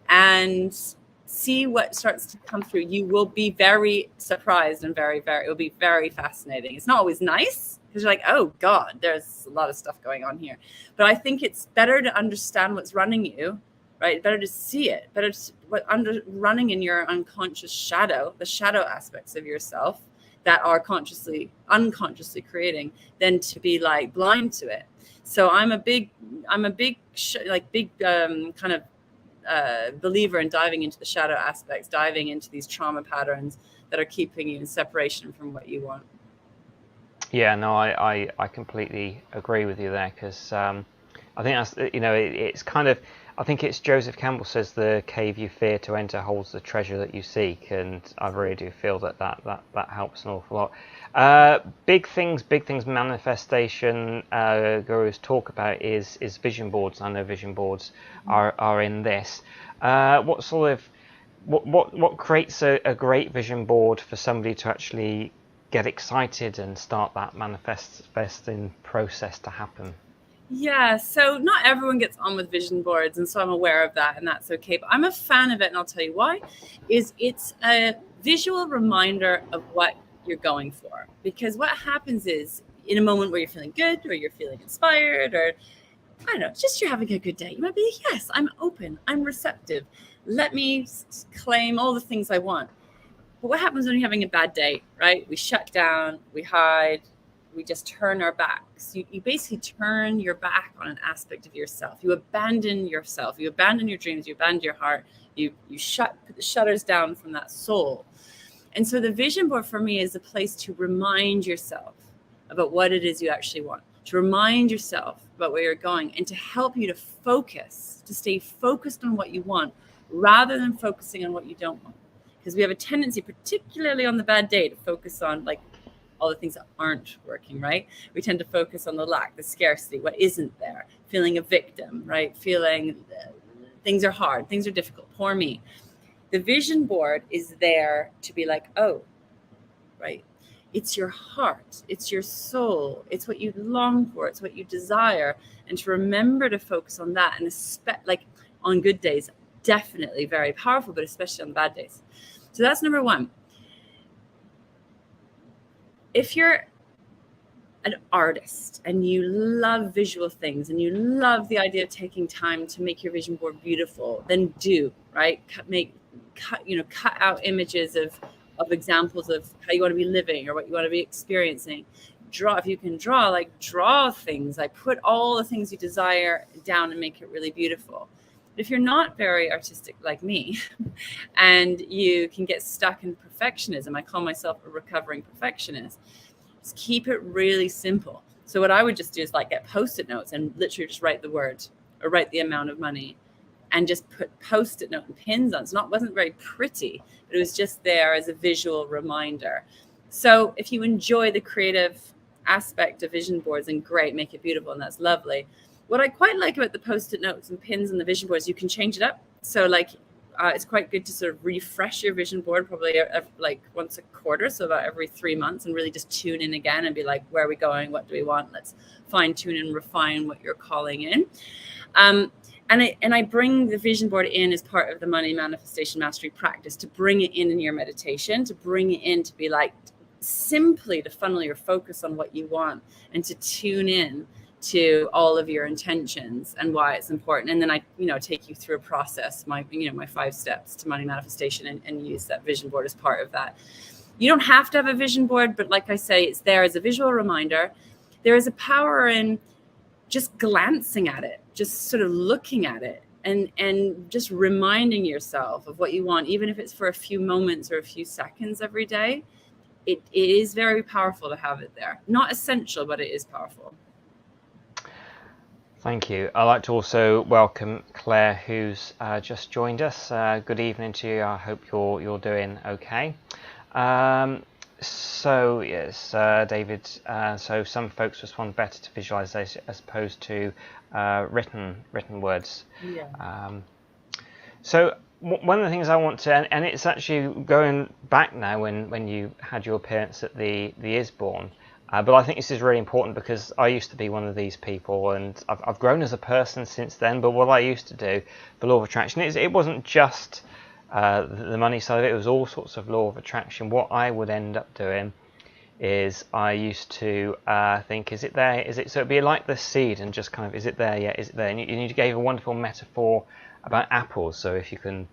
and see what starts to come through. You will be very surprised and it will be very fascinating. It's not always nice because you're like, oh God, there's a lot of stuff going on here. But I think it's better to understand what's running you, right? Better to see it, running in your unconscious shadow, the shadow aspects of yourself that are unconsciously creating, than to be like blind to it. So I'm a big kind of believer in diving into the shadow aspects, diving into these trauma patterns that are keeping you in separation from what you want. Yeah, no, I completely agree with you there, because I think that's, it's kind of, I think it's Joseph Campbell says the cave you fear to enter holds the treasure that you seek, and I really do feel that helps an awful lot. Big things manifestation gurus talk about is vision boards. I know vision boards are in this. What creates a great vision board for somebody to actually get excited and start that manifesting process to happen? Yeah, so not everyone gets on with vision boards, and so I'm aware of that, and that's okay. But I'm a fan of it, and I'll tell you why. It's a visual reminder of what you're going for. Because what happens is, in a moment where you're feeling good, or you're feeling inspired, or I don't know, just you're having a good day, you might be, yes, I'm open, I'm receptive. Let me claim all the things I want. But what happens when you're having a bad day, right? We shut down, we hide, we just turn our backs. You basically turn your back on an aspect of yourself. You abandon yourself. You abandon your dreams. You abandon your heart. You put the shutters down from that soul. And so the vision board for me is a place to remind yourself about what it is you actually want, to remind yourself about where you're going, and to help you to focus, to stay focused on what you want rather than focusing on what you don't want. Because we have a tendency, particularly on the bad day, to focus on like all the things that aren't working, right? We tend to focus on the lack, the scarcity, what isn't there, feeling a victim, right? Feeling things are hard, things are difficult, poor me. The vision board is there to be like, oh, right? It's your heart, it's your soul, it's what you long for, it's what you desire. And to remember to focus on that, and like on good days, definitely very powerful, but especially on bad days. So that's number one. If you're an artist and you love visual things and you love the idea of taking time to make your vision board beautiful, then do, right? Cut out images of examples of how you want to be living or what you want to be experiencing. Draw, if you can draw things, like put all the things you desire down and make it really beautiful. But if you're not very artistic like me and you can get stuck in perfectionism, I call myself a recovering perfectionist, just keep it really simple. So what I would just do is like get Post-it notes and literally just write the word or write the amount of money and just put Post-it note and pins on. It wasn't very pretty, but it was just there as a visual reminder. So if you enjoy the creative aspect of vision boards, then great, make it beautiful, and that's lovely. What I quite like about the Post-it notes and pins and the vision boards, you can change it up. So like it's quite good to sort of refresh your vision board probably like once a quarter, so about every 3 months, and really just tune in again and be like, where are we going? What do we want? Let's fine tune and refine what you're calling in. And I bring the vision board in as part of the money manifestation mastery practice, to bring it in your meditation, to bring it in to be like simply to funnel your focus on what you want and to tune in to all of your intentions and why it's important. And then I, take you through a process, my 5 steps to money manifestation, and use that vision board as part of that. You don't have to have a vision board, but like I say, it's there as a visual reminder. There is a power in just glancing at it, just sort of looking at it and just reminding yourself of what you want, even if it's for a few moments or a few seconds every day. It is very powerful to have it there. Not essential, but it is powerful. Thank you. I'd like to also welcome Claire, who's just joined us. Good evening to you. I hope you're doing okay. So yes, David. So some folks respond better to visualization as opposed to written words. Yeah. So one of the things I want to, and it's actually going back now when you had your appearance at the Isborne. But I think this is really important because I used to be one of these people, and I've grown as a person since then. But what I used to do, the law of attraction, it wasn't just the money side of it. It was all sorts of law of attraction. What I would end up doing is I used to think, is it there? Is it? So it'd be like the seed, and just kind of, is it there? Yeah, is it there? And you gave a wonderful metaphor about apples. So if you can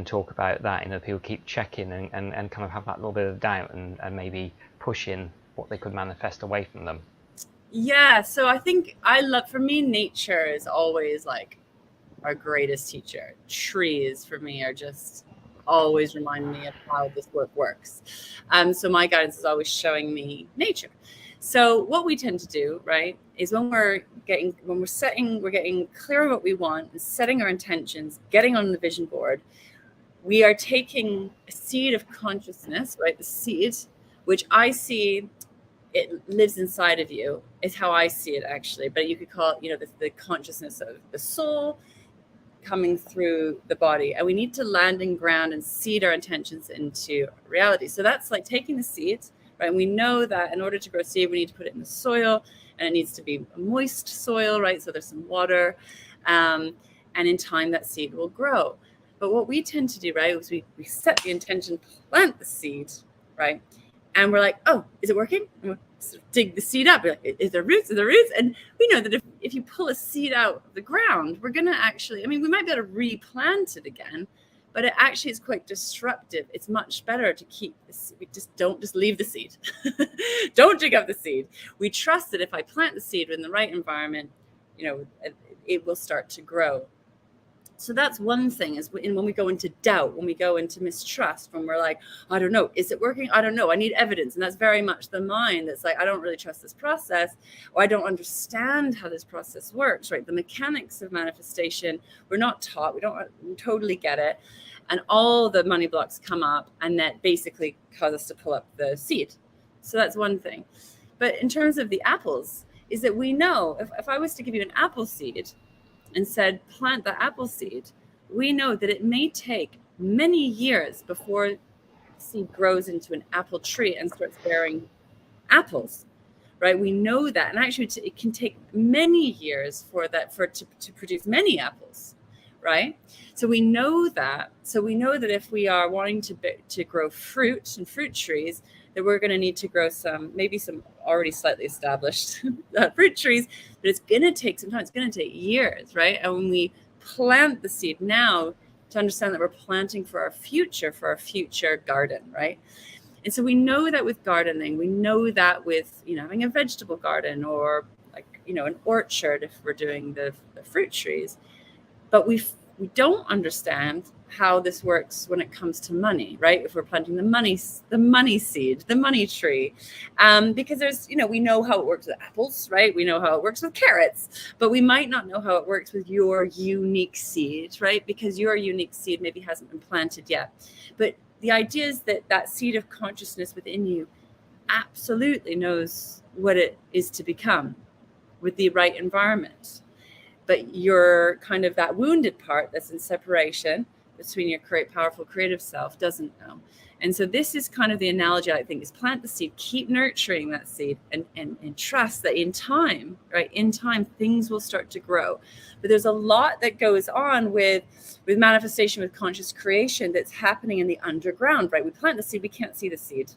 talk about that, people keep checking and kind of have that little bit of doubt and maybe push in what they could manifest away from them. Yeah, so I think for me, nature is always like our greatest teacher. Trees for me are just always remind me of how this work works. So my guidance is always showing me nature. So what we tend to do, right, is we're getting clear on what we want, and setting our intentions, getting on the vision board, we are taking a seed of consciousness, right? The seed, which I see, it lives inside of you, is how I see it actually. But you could call it, the consciousness of the soul coming through the body. And we need to land and ground and seed our intentions into reality. So that's like taking the seed, right? And we know that in order to grow seed, we need to put it in the soil, and it needs to be a moist soil, right? So there's some water. And in time, that seed will grow. But what we tend to do, right, is we set the intention, plant the seed, right? And we're like, oh, is it working? And we'll sort of dig the seed up. We're like, is there roots? Is there roots? And we know that if you pull a seed out of the ground, we're going to actually, we might be able to replant it again, but it actually is quite disruptive. It's much better to keep this. We don't just leave the seed. Don't dig up the seed. We trust that if I plant the seed in the right environment, it will start to grow. So that's one thing, is when we go into doubt, when we go into mistrust, when we're like, I don't know, is it working? I don't know. I need evidence. And that's very much the mind that's like, I don't really trust this process, or I don't understand how this process works, right? The mechanics of manifestation, we're not taught. We don't totally get it. And all the money blocks come up, and that basically cause us to pull up the seed. So that's one thing. But in terms of the apples, is that we know if I was to give you an apple seed and said, plant the apple seed, we know that it may take many years before the seed grows into an apple tree and starts bearing apples, right? We know that. And actually, it can take many years to produce many apples, right? So we know that. So we know that if we are wanting to grow fruit and fruit trees, that we're going to need to grow maybe some already slightly established fruit trees, but it's going to take some time. It's going to take years, right? And when we plant the seed now, to understand that we're planting for our future garden, right? And so we know that with gardening, we know that with, having a vegetable garden, or an orchard if we're doing the fruit trees, but we don't understand how this works when it comes to money, right? If we're planting the money seed, the money tree, because there's, we know how it works with apples, right? We know how it works with carrots, but we might not know how it works with your unique seed, right? Because your unique seed maybe hasn't been planted yet. But the idea is that seed of consciousness within you absolutely knows what it is to become with the right environment. But you're kind of that wounded part that's in separation between your powerful creative self doesn't know. And so this is kind of the analogy, I think, is plant the seed, keep nurturing that seed, and trust that in time, right? In time, things will start to grow. But there's a lot that goes on with manifestation, with conscious creation, that's happening in the underground, right? We plant the seed, we can't see the seed,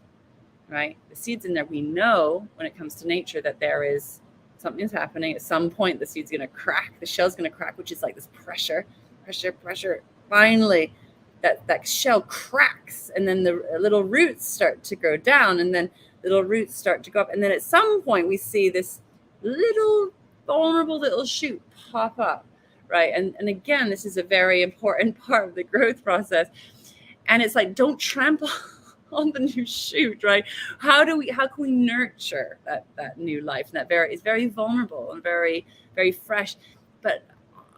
right? The seed's in there. We know when it comes to nature that there is something's happening. At some point, the seed's going to crack, the shell's going to crack, which is like this pressure. Finally, that shell cracks, and then the little roots start to grow down, and then little roots start to go up. And then at some point, we see this little vulnerable little shoot pop up, right? And again, this is a very important part of the growth process. And it's like, don't trample on the new shoot, right? How can we nurture that new life? And it's very vulnerable and very, very fresh. But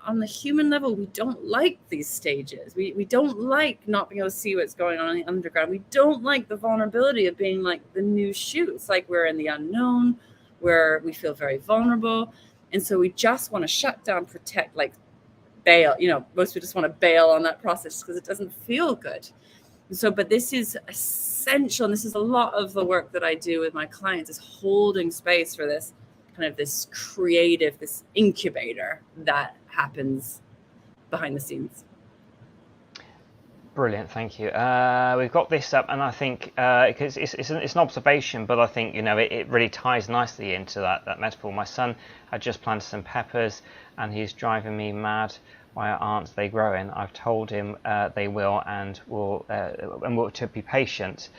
on the human level, we don't like these stages. We don't like not being able to see what's going on in the underground. We don't like the vulnerability of being like the new shoot. It's like we're in the unknown, where we feel very vulnerable. And so we just want to shut down, protect, like bail. Most people just want to bail on that process because it doesn't feel good. So, but this is essential. And this is a lot of the work that I do with my clients, is holding space for this kind of this creative, this incubator that happens behind the scenes. Brilliant, thank you. We've got this up, and I think because it's an observation, but I think it really ties nicely into that metaphor. My son had just planted some peppers, and he's driving me mad. Why aren't they growing? I've told him they will, and we'll to be patient.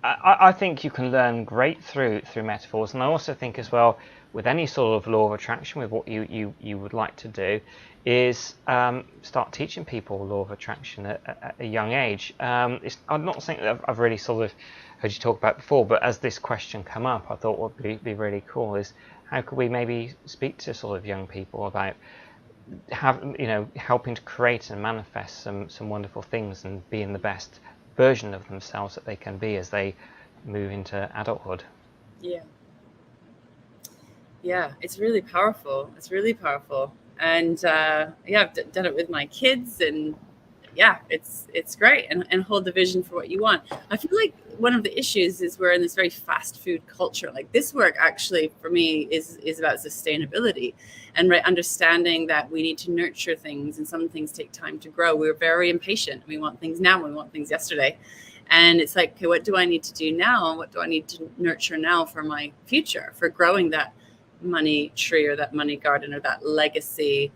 I think you can learn great through metaphors, and I also think as well, with any sort of law of attraction, with what you would like to do, is start teaching people law of attraction at a young age. I'm not something that I've really sort of heard you talk about before, but as this question come up, I thought what would be really cool is how could we maybe speak to sort of young people about helping to create and manifest some wonderful things and being the best version of themselves that they can be as they move into adulthood. Yeah, it's really powerful. And I've done it with my kids, and yeah, it's great, and hold the vision for what you want. I feel like one of the issues is we're in this very fast food culture. Like, this work actually for me is about sustainability and understanding that we need to nurture things, and some things take time to grow. We're very impatient. We want things now. We want things yesterday. And it's like, okay, what do I need to do now? What do I need to nurture now for my future, for growing that money tree or that money garden or that legacy?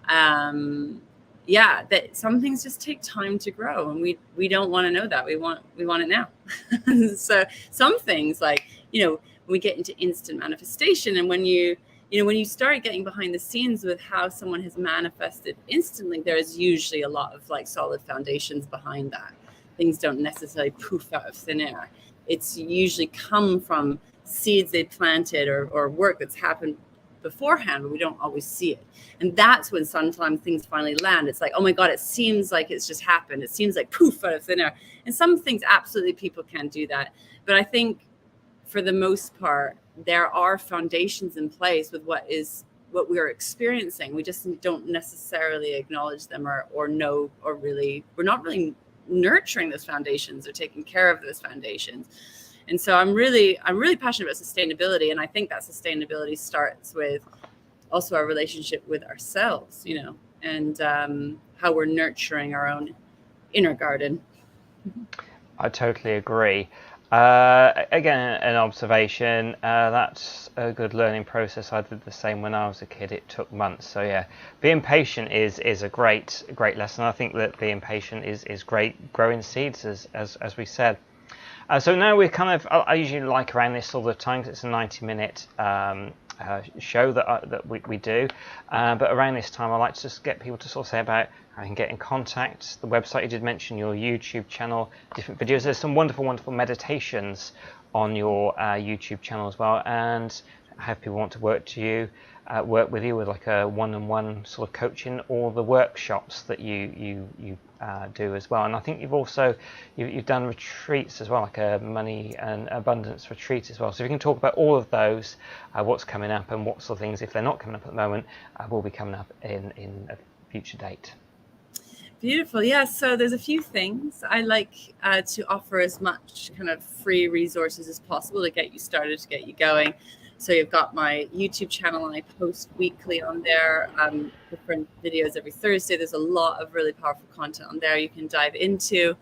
That some things just take time to grow, and we don't want to know that. We want it now. So some things, like, we get into instant manifestation, and when you start getting behind the scenes with how someone has manifested instantly, there's usually a lot of like solid foundations behind that. Things don't necessarily poof out of thin air. It's usually come from seeds they planted or work that's happened beforehand, but we don't always see it. And that's when sometimes things finally land. It's like, oh my God, it seems like it's just happened. It seems like poof out of thin air. And some things, absolutely, people can do that. But I think for the most part, there are foundations in place with what we're experiencing. We just don't necessarily acknowledge them or know, or really, we're not really nurturing those foundations or taking care of those foundations. And so I'm really passionate about sustainability. And I think that sustainability starts with also our relationship with ourselves, and how we're nurturing our own inner garden. I totally agree. Again, an observation, that's a good learning process. I did the same when I was a kid. It took months. So yeah, being patient is a great lesson. I think that being patient is great growing seeds, as we said. So now we're I usually like around this sort of time, because it's a 90-minute show that we do. But around this time, I like to just get people to sort of say about how you can get in contact. The website, you did mention your YouTube channel, different videos. There's some wonderful meditations on your YouTube channel as well. And have people want to work with you with like a one-on-one sort of coaching, or the workshops that you do as well. And I think you've done retreats as well, like a money and abundance retreat as well. So if you can talk about all of those, what's coming up, and what sort of things, if they're not coming up at the moment, will be coming up in a future date. Beautiful. Yeah. So there's a few things. I like to offer as much kind of free resources as possible to get you started, to get you going. So you've got my YouTube channel, and I post weekly on there, different videos every Thursday. There's a lot of really powerful content on there you can dive into.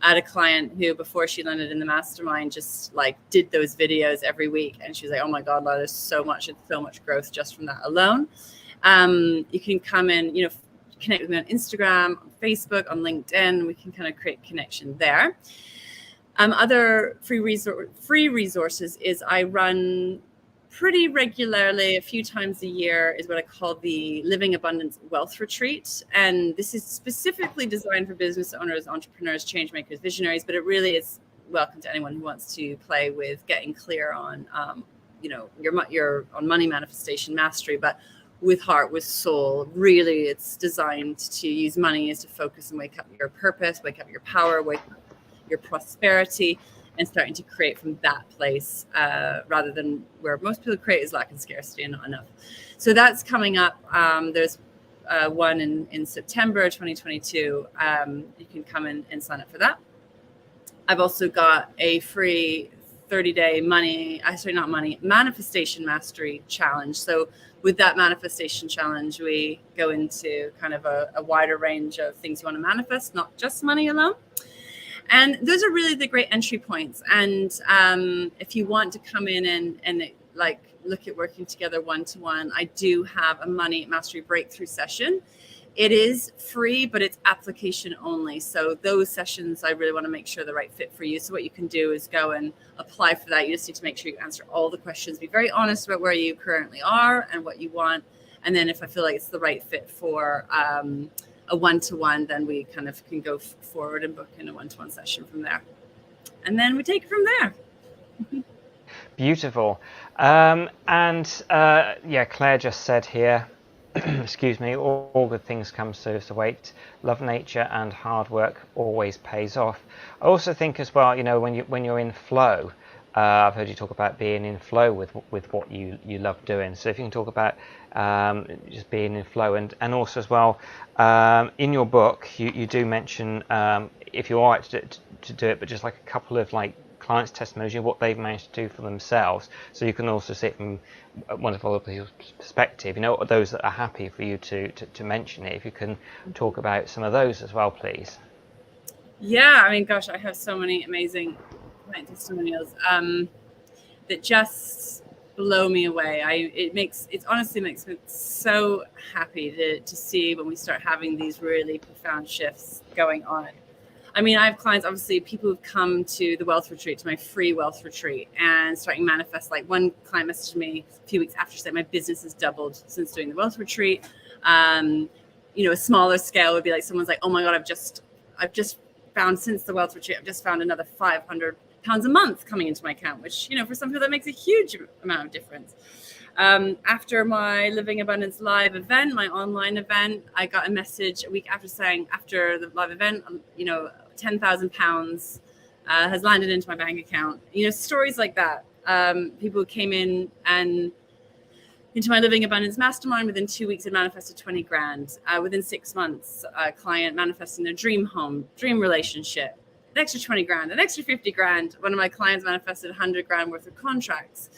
I had a client who, before she landed in the Mastermind, just like did those videos every week. And she was like, oh my God, Lara, there's so much growth just from that alone. You can come in, connect with me on Instagram, on Facebook, on LinkedIn. We can kind of create connection there. Other free resources is I run pretty regularly, a few times a year, is what I call the Living Abundance Wealth Retreat. And this is specifically designed for business owners, entrepreneurs, change makers, visionaries, but it really is welcome to anyone who wants to play with getting clear on, your on money manifestation mastery, but with heart, with soul. Really, it's designed to use money as to focus and wake up your purpose, wake up your power, wake up your prosperity, and starting to create from that place, rather than where most people create is lack and scarcity and not enough. So that's coming up. There's one in September 2022. You can come in and sign up for that. I've also got a free 30-day manifestation mastery challenge. So with that manifestation challenge, we go into kind of a wider range of things you want to manifest, not just money alone. And those are really the great entry points. And if you want to come in and look at working together one-to-one, I do have a money mastery breakthrough session It is free, but it's application only. So those sessions, I really want to make sure the right fit for you. So what you can do is go and apply for that. You just need to make sure you answer all the questions. Be very honest about where you currently are and what you want. And then if I feel like it's the right fit for a one-to-one, then we kind of can go forward and book in a one-to-one session from there. And then we take it from there. Beautiful. Claire just said here, excuse me, all good things come to wait. Love nature and hard work always pays off. I also think as well, when you're in flow, I've heard you talk about being in flow with what you love doing. So if you can talk about just being in flow, and also as well, in your book you do mention, if you're all right to do it, but just like a couple of like clients' testimonies, what they've managed to do for themselves, so you can also see it from wonderful other people's perspective. Those that are happy for you to mention it. If you can talk about some of those as well, please. Yeah, I mean, gosh, I have so many amazing client testimonials that just blow me away. It honestly makes me so happy to see when we start having these really profound shifts going on. I mean, I have clients, obviously, people who've come to the wealth retreat, to my free wealth retreat, and starting to manifest. Like one client messaged me a few weeks after, saying my business has doubled since doing the wealth retreat. A smaller scale would be like someone's like, oh my God, I've just found, since the wealth retreat, I've just found another £500 a month coming into my account, which, for some people that makes a huge amount of difference. After my Living Abundance live event, my online event, I got a message a week after saying, after the live event, £10,000 has landed into my bank account. Stories like that. People who came in and into my Living Abundance Mastermind, within 2 weeks had manifested 20 grand. Within 6 months, a client manifesting their dream home, dream relationship, an extra 20 grand, an extra 50 grand. One of my clients manifested 100 grand worth of contracts.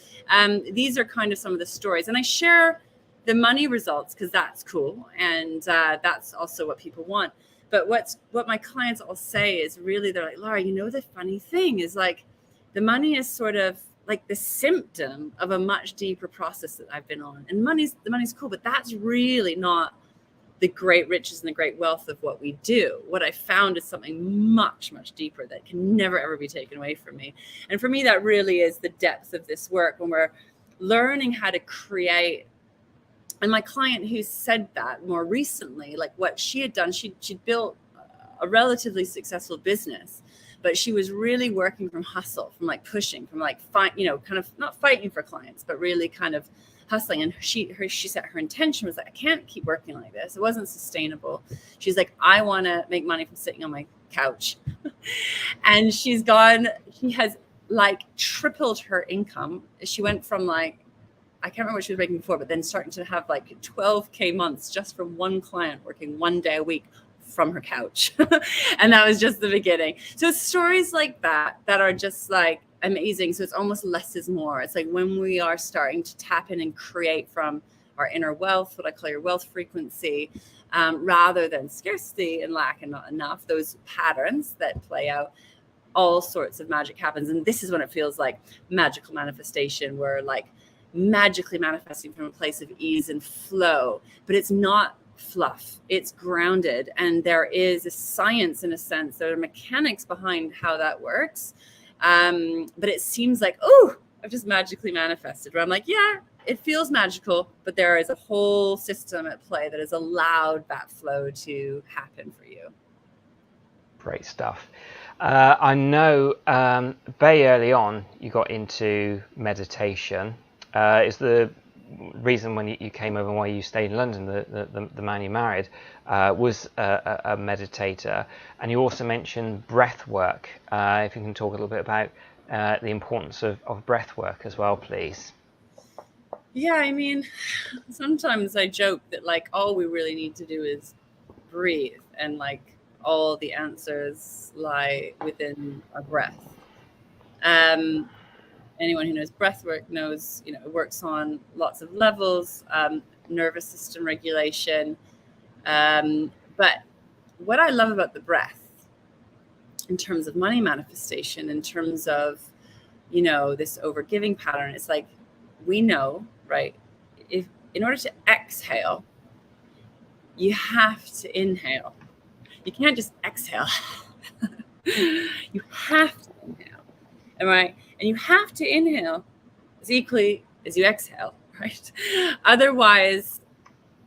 These are kind of some of the stories. And I share the money results because that's cool. And that's also what people want. But what my clients all say is really, they're like, Lara, the funny thing is like the money is sort of like the symptom of a much deeper process that I've been on. And the money's cool, but that's really not the great riches and the great wealth of what we do. What I found is something much, much deeper that can never, ever be taken away from me. And for me, that really is the depth of this work, when we're learning how to create. And my client who said that more recently, like what she had done, she'd built a relatively successful business, but she was really working from hustle, from like pushing, from like kind of not fighting for clients, but really kind of hustling. And she said her intention was like, I can't keep working like this. It wasn't sustainable. She's like, I want to make money from sitting on my couch. And she has like tripled her income. She went from like, I can't remember what she was making before, but then starting to have like 12K months just from one client working 1 day a week from her couch. And that was just the beginning. So stories like that are just like amazing. So it's almost less is more. It's like when we are starting to tap in and create from our inner wealth, what I call your wealth frequency, rather than scarcity and lack and not enough, those patterns that play out, all sorts of magic happens. And this is when it feels like magical manifestation. We're like magically manifesting from a place of ease and flow, but it's not fluff, it's grounded. And there is a science, in a sense, there are mechanics behind how that works. But it seems like, oh, I've just magically manifested, where I'm like, yeah, it feels magical, but there is a whole system at play that has allowed that flow to happen for you. Great stuff. I know very early on you got into meditation. Is the reason when you came over and why you stayed in London, the man you married was a meditator, and you also mentioned breath work. If you can talk a little bit about the importance of breath work as well, please. Yeah, I mean, sometimes I joke that like all we really need to do is breathe, and like all the answers lie within our breath. Anyone who knows breath work knows, it works on lots of levels, nervous system regulation. But what I love about the breath, in terms of money manifestation, in terms of, this overgiving pattern, it's like, we know, right? If in order to exhale, you have to inhale. You can't just exhale. You have to inhale, all right? And you have to inhale as equally as you exhale, right? Otherwise,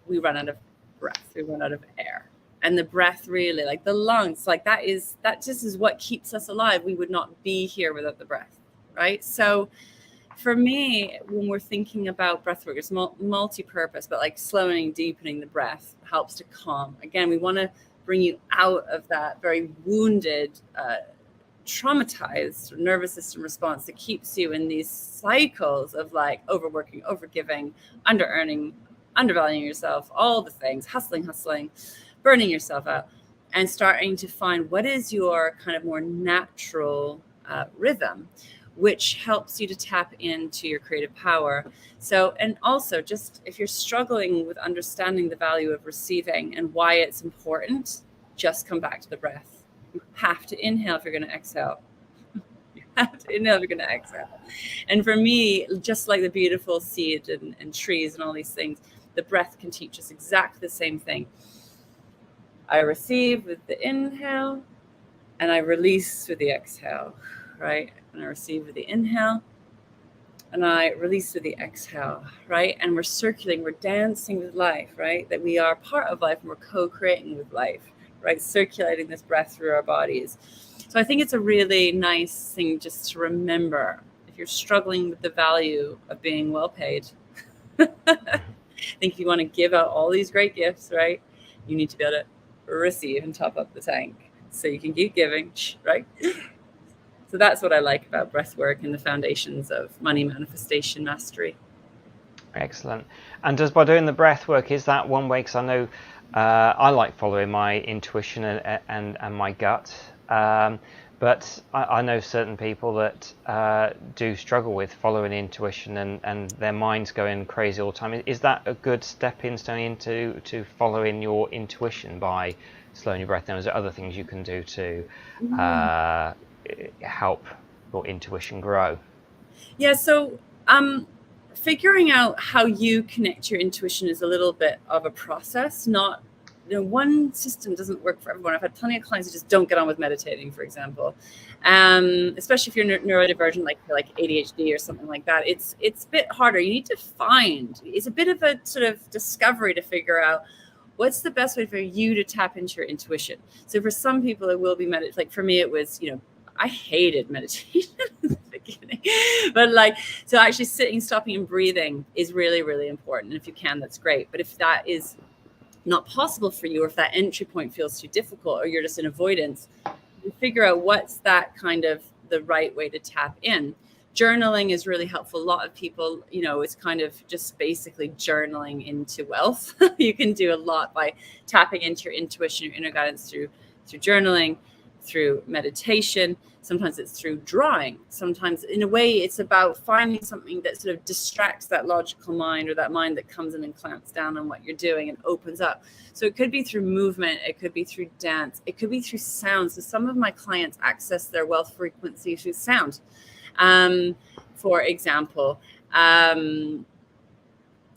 we run out of breath. We run out of air. And the breath really, like the lungs, like that just is what keeps us alive. We would not be here without the breath, right? So for me, when we're thinking about breath work, it's multi-purpose, but like slowing, deepening the breath helps to calm. Again, we want to bring you out of that very wounded, traumatized nervous system response that keeps you in these cycles of like overworking, overgiving, under-earning, undervaluing yourself, all the things, hustling, burning yourself out, and starting to find what is your kind of more natural rhythm, which helps you to tap into your creative power. So, and also just if you're struggling with understanding the value of receiving and why it's important, just come back to the breath. You have to inhale if you're going to exhale. You have to inhale if you're going to exhale. And for me, just like the beautiful seed and trees and all these things, the breath can teach us exactly the same thing. I receive with the inhale and I release with the exhale, right? And I receive with the inhale and I release with the exhale, right? And we're circulating, we're dancing with life, right? That we are part of life and we're co-creating with life, right? Circulating this breath through our bodies. So I think it's a really nice thing just to remember if you're struggling with the value of being well paid. I think if you want to give out all these great gifts, right? You need to be able to receive and top up the tank so you can keep giving, right? So that's what I like about breath work and the foundations of money manifestation mastery. Excellent. And does by doing the breath work, is that one way? Because I know I like following my intuition and my gut, but I know certain people that do struggle with following intuition and their mind's going crazy all the time. Is that a good stepping stone into following your intuition by slowing your breath down? Is there other things you can do to help your intuition grow? Yeah, so figuring out how you connect your intuition is a little bit of a process. Not, one system doesn't work for everyone. I've had plenty of clients who just don't get on with meditating, for example. Especially if you're neurodivergent, like ADHD or something like that. It's a bit harder. You need to find. It's a bit of a sort of discovery to figure out what's the best way for you to tap into your intuition. So for some people, it will be meditation. Like for me, it was, I hated meditation in the beginning, but so actually sitting, stopping and breathing is really, really important. And if you can, that's great. But if that is not possible for you, or if that entry point feels too difficult, or you're just in avoidance, you figure out what's that kind of the right way to tap in. Journaling is really helpful. A lot of people, it's kind of just basically journaling into wealth. You can do a lot by tapping into your intuition, your inner guidance through journaling, through meditation. Sometimes it's through drawing. Sometimes, in a way, it's about finding something that sort of distracts that logical mind, or that mind that comes in and clamps down on what you're doing and opens up. So it could be through movement. It could be through dance. It could be through sound. So some of my clients access their wealth frequency through sound. For example,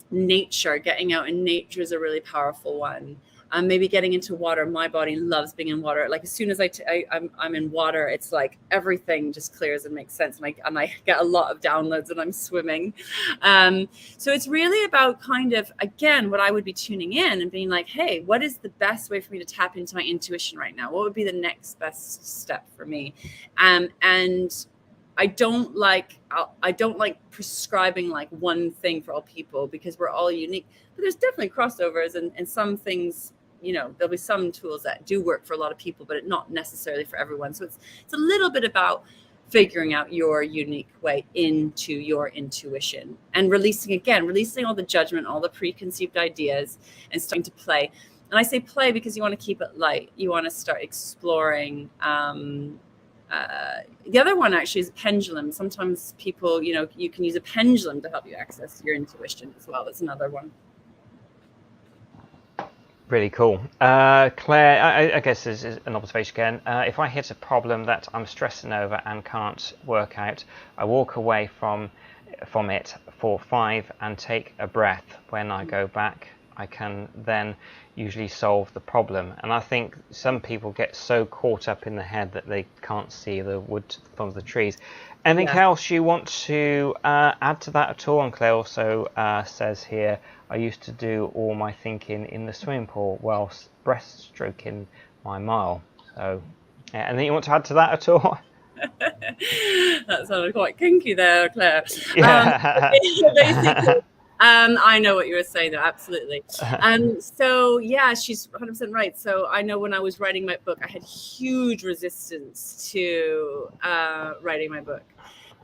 nature, getting out in nature is a really powerful one. Maybe getting into water. My body loves being in water. Like as soon as I'm in water, it's like everything just clears and makes sense. And I get a lot of downloads when I'm swimming. So it's really about kind of, again, what I would be tuning in and being like, hey, what is the best way for me to tap into my intuition right now? What would be the next best step for me? And I don't like prescribing like one thing for all people, because we're all unique. But there's definitely crossovers, and some things, there'll be some tools that do work for a lot of people, but not necessarily for everyone. So it's a little bit about figuring out your unique way into your intuition and releasing all the judgment, all the preconceived ideas, and starting to play. And I say play because you want to keep it light. You want to start exploring. The other one actually is a pendulum. Sometimes people, you can use a pendulum to help you access your intuition as well. That's another one. Really cool. Claire, I guess this is an observation again. If I hit a problem that I'm stressing over and can't work out, I walk away from it for 5 and take a breath. When I go back, I can then usually solve the problem. And I think some people get so caught up in the head that they can't see the wood from the trees. Anything else you want to add to that at all? And Claire also says here, I used to do all my thinking in the swimming pool whilst breaststroking my mile. So, anything you want to add to that at all? That sounded quite kinky there, Claire. Yeah. Basically, I know what you were saying there, absolutely. So yeah, she's 100% right. So I know when I was writing my book, I had huge resistance to writing my book.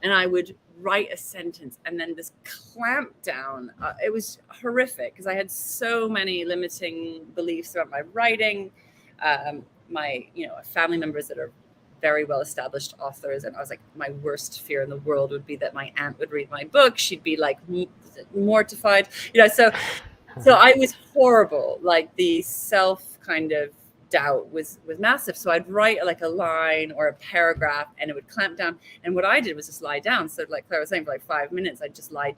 And I would write a sentence and then this clamp down. It was horrific because I had so many limiting beliefs about my writing, my family members that are very well-established authors, and I was like, my worst fear in the world would be that my aunt would read my book. She'd be like mortified, so I was horrible. Like the self kind of doubt was massive. So I'd write like a line or a paragraph and it would clamp down, and what I did was just lie down. So like Claire was saying, for like 5 minutes I'd just lie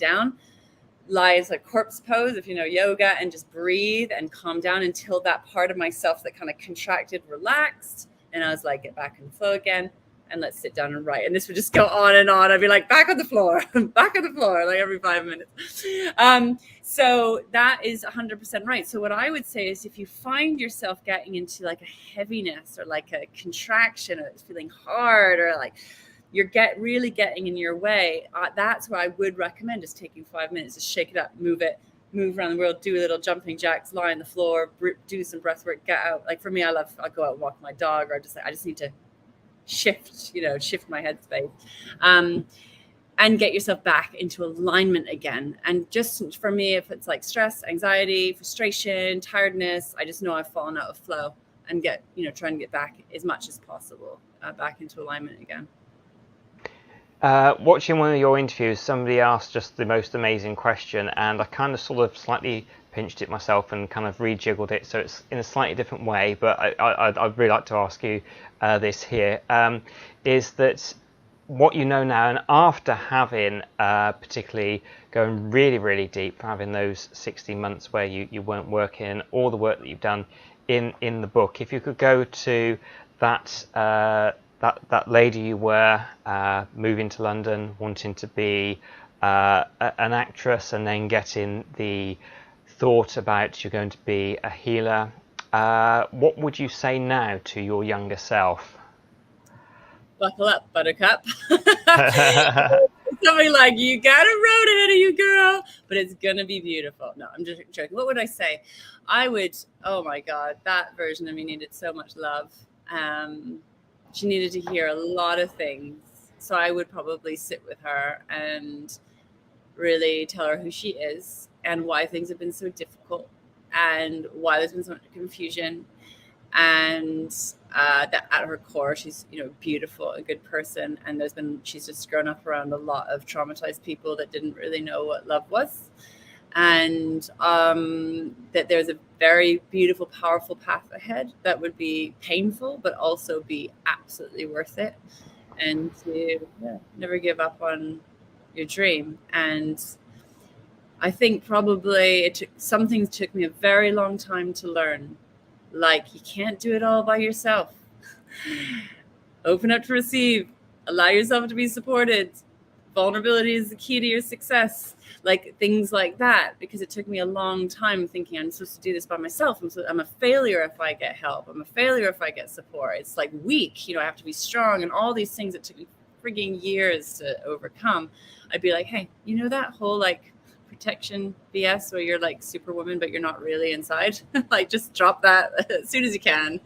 as like corpse pose, if you know yoga, and just breathe and calm down until that part of myself that kind of contracted relaxed. And I was like, get back in the flow again, and let's sit down and write. And this would just go on and on. I'd be like, back on the floor, back on the floor, like every 5 minutes. So that is 100% right. So what I would say is, if you find yourself getting into like a heaviness or like a contraction, or it's feeling hard, or like you're really getting in your way, that's where I would recommend just taking 5 minutes to shake it up, move around the world, do a little jumping jacks, lie on the floor, do some breath work, get out. Like for me, I'll go out and walk my dog, or I just need to shift my headspace, and get yourself back into alignment again. And just for me, if it's like stress, anxiety, frustration, tiredness, I just know I've fallen out of flow, and try and get back as much as possible, back into alignment again. Watching one of your interviews, somebody asked just the most amazing question, and I kind of sort of slightly pinched it myself and kind of rejiggled it, so it's in a slightly different way, but I'd really like to ask you this here, is that what you know now, and after having particularly going really, really deep, having those 60 months where you weren't working, all the work that you've done in the book, if you could go to that lady you were, moving to London, wanting to be an actress, and then getting the thought about you're going to be a healer, what would you say now to your younger self? Buckle up, buttercup. Something like, you got a road ahead of you, girl, but it's gonna be beautiful. No, I'm just joking. What would I say? I would, oh my God, that version of me needed so much love. She needed to hear a lot of things. So I would probably sit with her and really tell her who she is and why things have been so difficult and why there's been so much confusion. And that at her core, she's beautiful, a good person. And she's just grown up around a lot of traumatized people that didn't really know what love was. And that there's a very beautiful, powerful path ahead that would be painful, but also be absolutely worth it. And to never give up on your dream. And I think probably some things took me a very long time to learn. Like, you can't do it all by yourself. Open up to receive. Allow yourself to be supported. Vulnerability is the key to your success. Like things like that, because it took me a long time thinking I'm supposed to do this by myself. I'm a failure if I get help. I'm a failure if I get support. It's like weak, I have to be strong, and all these things that took me frigging years to overcome. I'd be like, hey, that whole like protection BS where you're like superwoman, but you're not really inside. Like, just drop that as soon as you can,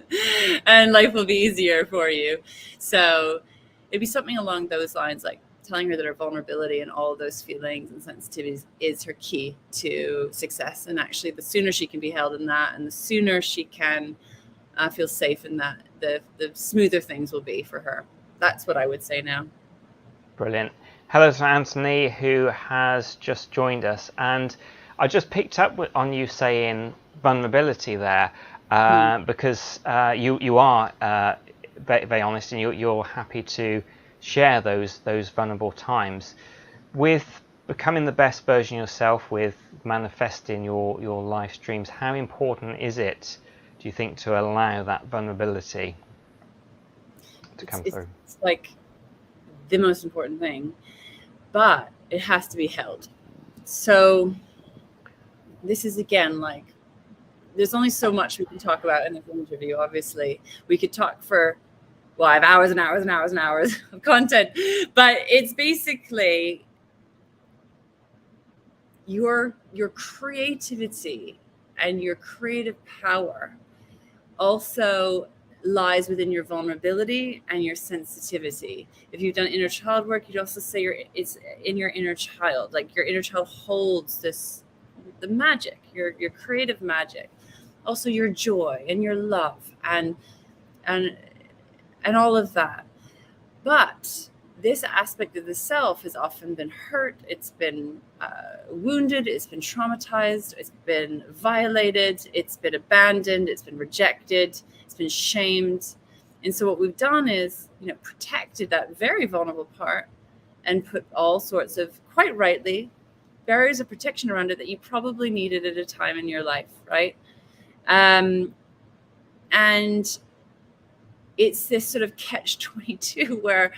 and life will be easier for you. So it'd be something along those lines, like telling her that her vulnerability and all of those feelings and sensitivities is her key to success. And actually, the sooner she can be held in that, and the sooner she can feel safe in that, the smoother things will be for her. That's what I would say now. Brilliant. Hello to Anthony, who has just joined us. And I just picked up on you saying vulnerability there, because you are very, very honest, and you're happy to share those vulnerable times. With becoming the best version of yourself, with manifesting your life dreams, how important is it, do you think, to allow that vulnerability to come through? It's like the most important thing, but it has to be held. So this is, again, like, there's only so much we can talk about in this interview. Obviously, we could talk for, well, I have hours and hours and hours and hours of content, but it's basically your creativity and your creative power also lies within your vulnerability and your sensitivity. If you've done inner child work, you'd also say it's in your inner child. Like, your inner child holds the magic, your creative magic, also your joy and your love and all of that. But this aspect of the self has often been hurt. It's been wounded. It's been traumatized. It's been violated. It's been abandoned. It's been rejected. It's been shamed. And so what we've done is, protected that very vulnerable part and put all sorts of, quite rightly, barriers of protection around it that you probably needed at a time in your life, right? And it's this sort of catch-22 where,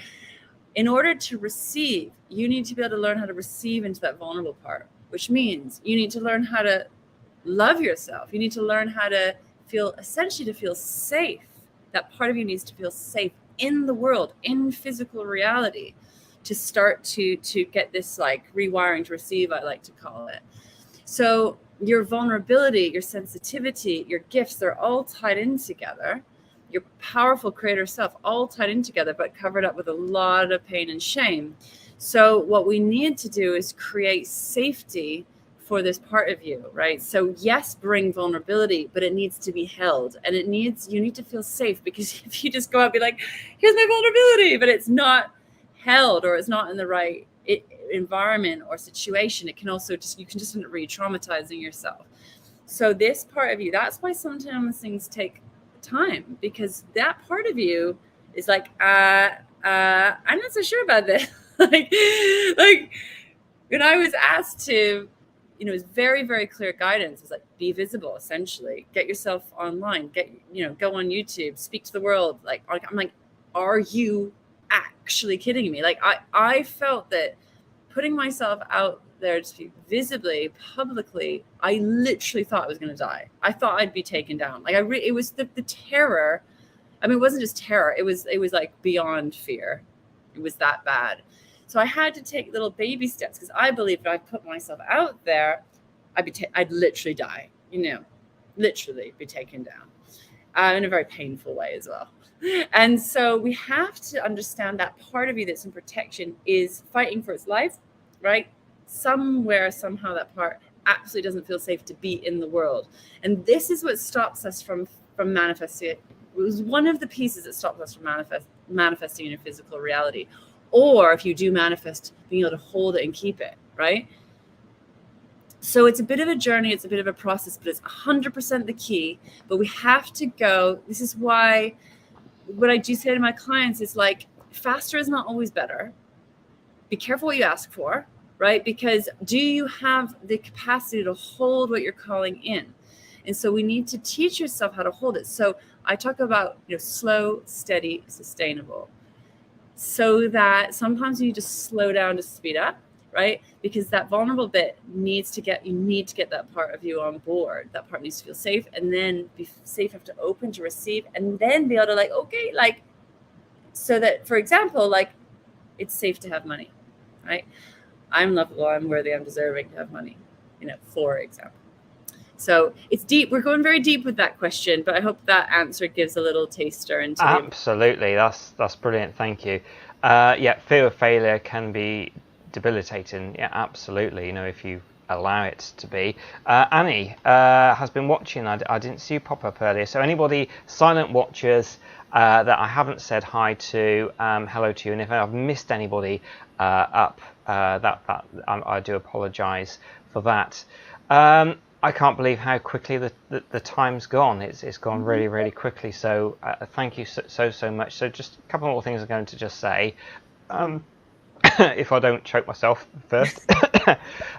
in order to receive, you need to be able to learn how to receive into that vulnerable part, which means you need to learn how to love yourself. You need to learn how to feel safe. That part of you needs to feel safe in the world, in physical reality, to start to get this, like, rewiring to receive, I like to call it. So your vulnerability, your sensitivity, your gifts, they're all tied in together. Your powerful creator self, all tied in together, but covered up with a lot of pain and shame. So what we need to do is create safety for this part of you, right? So yes, bring vulnerability, but it needs to be held, and you need to feel safe, because if you just go out and be like, here's my vulnerability, but it's not held, or it's not in the right environment or situation, it can also you can just end up re-traumatizing yourself. So this part of you, that's why sometimes things take time, because that part of you is like, I'm not so sure about this. like when I was asked to, it was very, very clear guidance. It was like, be visible, essentially. Get yourself online. Go on YouTube. Speak to the world. Like, I'm like, are you actually kidding me? Like, I felt that putting myself out there to be visibly, publicly, I literally thought I was going to die. I thought I'd be taken down. Like, it was the terror. I mean, it wasn't just terror. It was like beyond fear. It was that bad. So I had to take little baby steps, because I believed if I put myself out there, I'd literally die, literally be taken down in a very painful way as well. And so we have to understand that part of you that's in protection is fighting for its life, right? Somewhere, somehow, that part absolutely doesn't feel safe to be in the world. And this is what stops us from manifesting. It was one of the pieces that stops us from manifesting in a physical reality. Or if you do manifest, being able to hold it and keep it, right? So it's a bit of a journey, it's a bit of a process, but it's 100% the key. But we have to go. This is why what I do say to my clients is, like, faster is not always better. Be careful what you ask for, right? Because do you have the capacity to hold what you're calling in? And so we need to teach yourself how to hold it. So I talk about, slow, steady, sustainable. So that sometimes you just slow down to speed up, right? Because that vulnerable bit you need to get that part of you on board. That part needs to feel safe, and then be safe enough to open, to receive, and then be able to, like, okay, like, so that, for example, like, it's safe to have money, right? I'm lovable, I'm worthy, I'm deserving to have money, for example. So it's deep. We're going very deep with that question, but I hope that answer gives a little taster into Absolutely. That's brilliant. Thank you. Fear of failure can be debilitating. Yeah, absolutely. If you allow it to be. Annie has been watching. I didn't see you pop up earlier. So anybody, silent watchers that I haven't said hi to, hello to you. And if I've missed anybody I do apologise for that. I can't believe how quickly the time's gone. It's gone really, really quickly. So thank you so much. So just a couple more things I'm going to just say. If I don't choke myself first.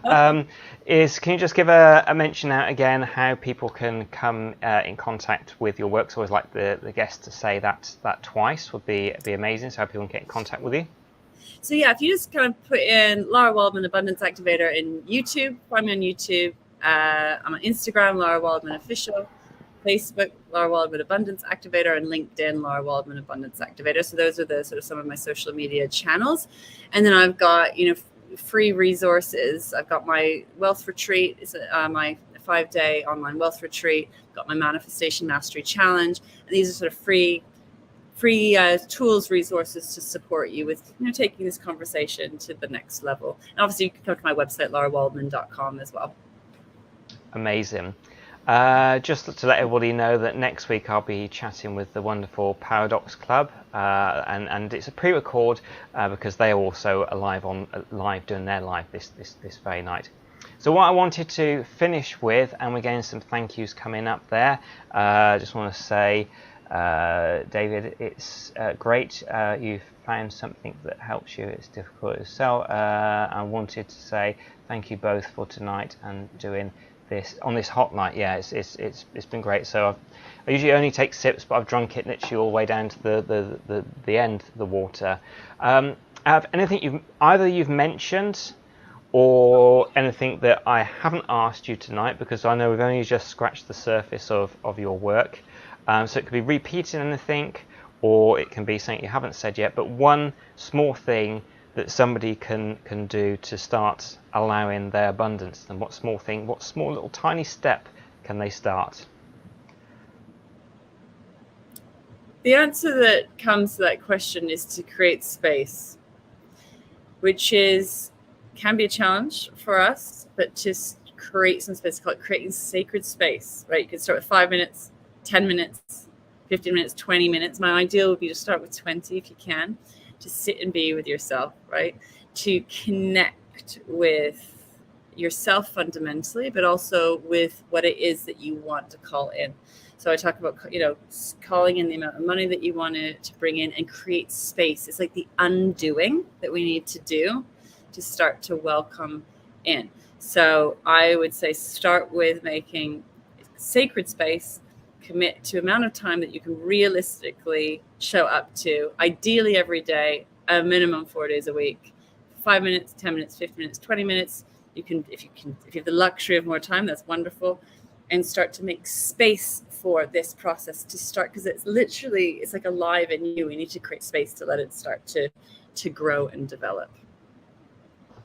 Can you just give a mention out again how people can come in contact with your work? So I always like the guest to say that twice would be amazing, so how people can get in contact with you. So yeah, if you just kind of put in Lara Waldman Abundance Activator in YouTube, find me on YouTube. I'm on Instagram, Lara Waldman Official, Facebook, Lara Waldman Abundance Activator, and LinkedIn, Lara Waldman Abundance Activator. So those are the sort of some of my social media channels. And then I've got, free resources. I've got my wealth retreat, it's my 5-day online wealth retreat. I've got my manifestation mastery challenge. And these are sort of free tools, resources to support you with taking this conversation to the next level. And obviously you can come to my website, larawaldman.com as well. Amazing. Just to let everybody know that next week I'll be chatting with the wonderful Paradox Club, and it's a pre-record because they are also live doing their live this very night. So what I wanted to finish with, and we're getting some thank yous coming up there. Just want to say, David, it's great you've found something that helps you. It's difficult to sell. I wanted to say thank you both for tonight and doing this on this hot night. Yeah, it's been great. So I usually only take sips, but I've drunk it literally all the way down to the end of the water. Have anything you've mentioned or anything that I haven't asked you tonight, because I know we've only just scratched the surface of your work. So it could be repeating anything, or it can be something you haven't said yet, but one small thing that somebody can do to start allowing their abundance. And what small little tiny step can they start? The answer that comes to that question is to create space, which can be a challenge for us, but just create some space. Call it creating sacred space, right? You can start with 5 minutes, 10 minutes, 15 minutes, 20 minutes. My ideal would be to start with 20 if you can, to sit and be with yourself, right? To connect with yourself fundamentally, but also with what it is that you want to call in. So I talk about, calling in the amount of money that you want to bring in and create space. It's like the undoing that we need to do to start to welcome in. So I would say start with making sacred space, commit to amount of time that you can realistically show up to, ideally every day, a minimum 4 days a week, 5 minutes, 10 minutes, 15 minutes, 20 minutes. You can, if you have the luxury of more time, that's wonderful. And start to make space for this process to start, because it's like alive in you. We need to create space to let it start to grow and develop.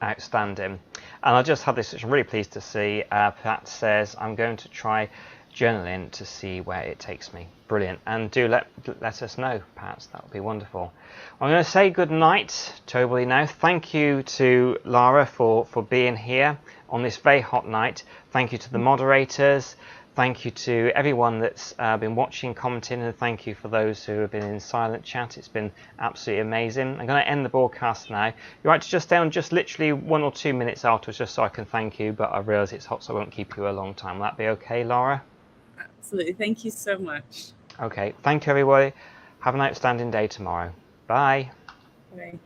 Outstanding. And I just had this, which I'm really pleased to see. Pat says, I'm going to try journaling to see where it takes me. Brilliant. And do let us know, Pat. That would be wonderful. I'm going to say good night to everybody now. Thank you to Lara for being here on this very hot night. Thank you to the moderators. Thank you to everyone that's been watching, commenting, and thank you for those who have been in silent chat. It's been absolutely amazing. I'm going to end the broadcast now. You're right to just stay on just literally 1 or 2 minutes afterwards, just so I can thank you, but I realise it's hot, so I won't keep you a long time. Will that be okay, Lara? Absolutely. Thank you so much. Okay. Thank you, everybody. Have an outstanding day tomorrow. Bye. Bye.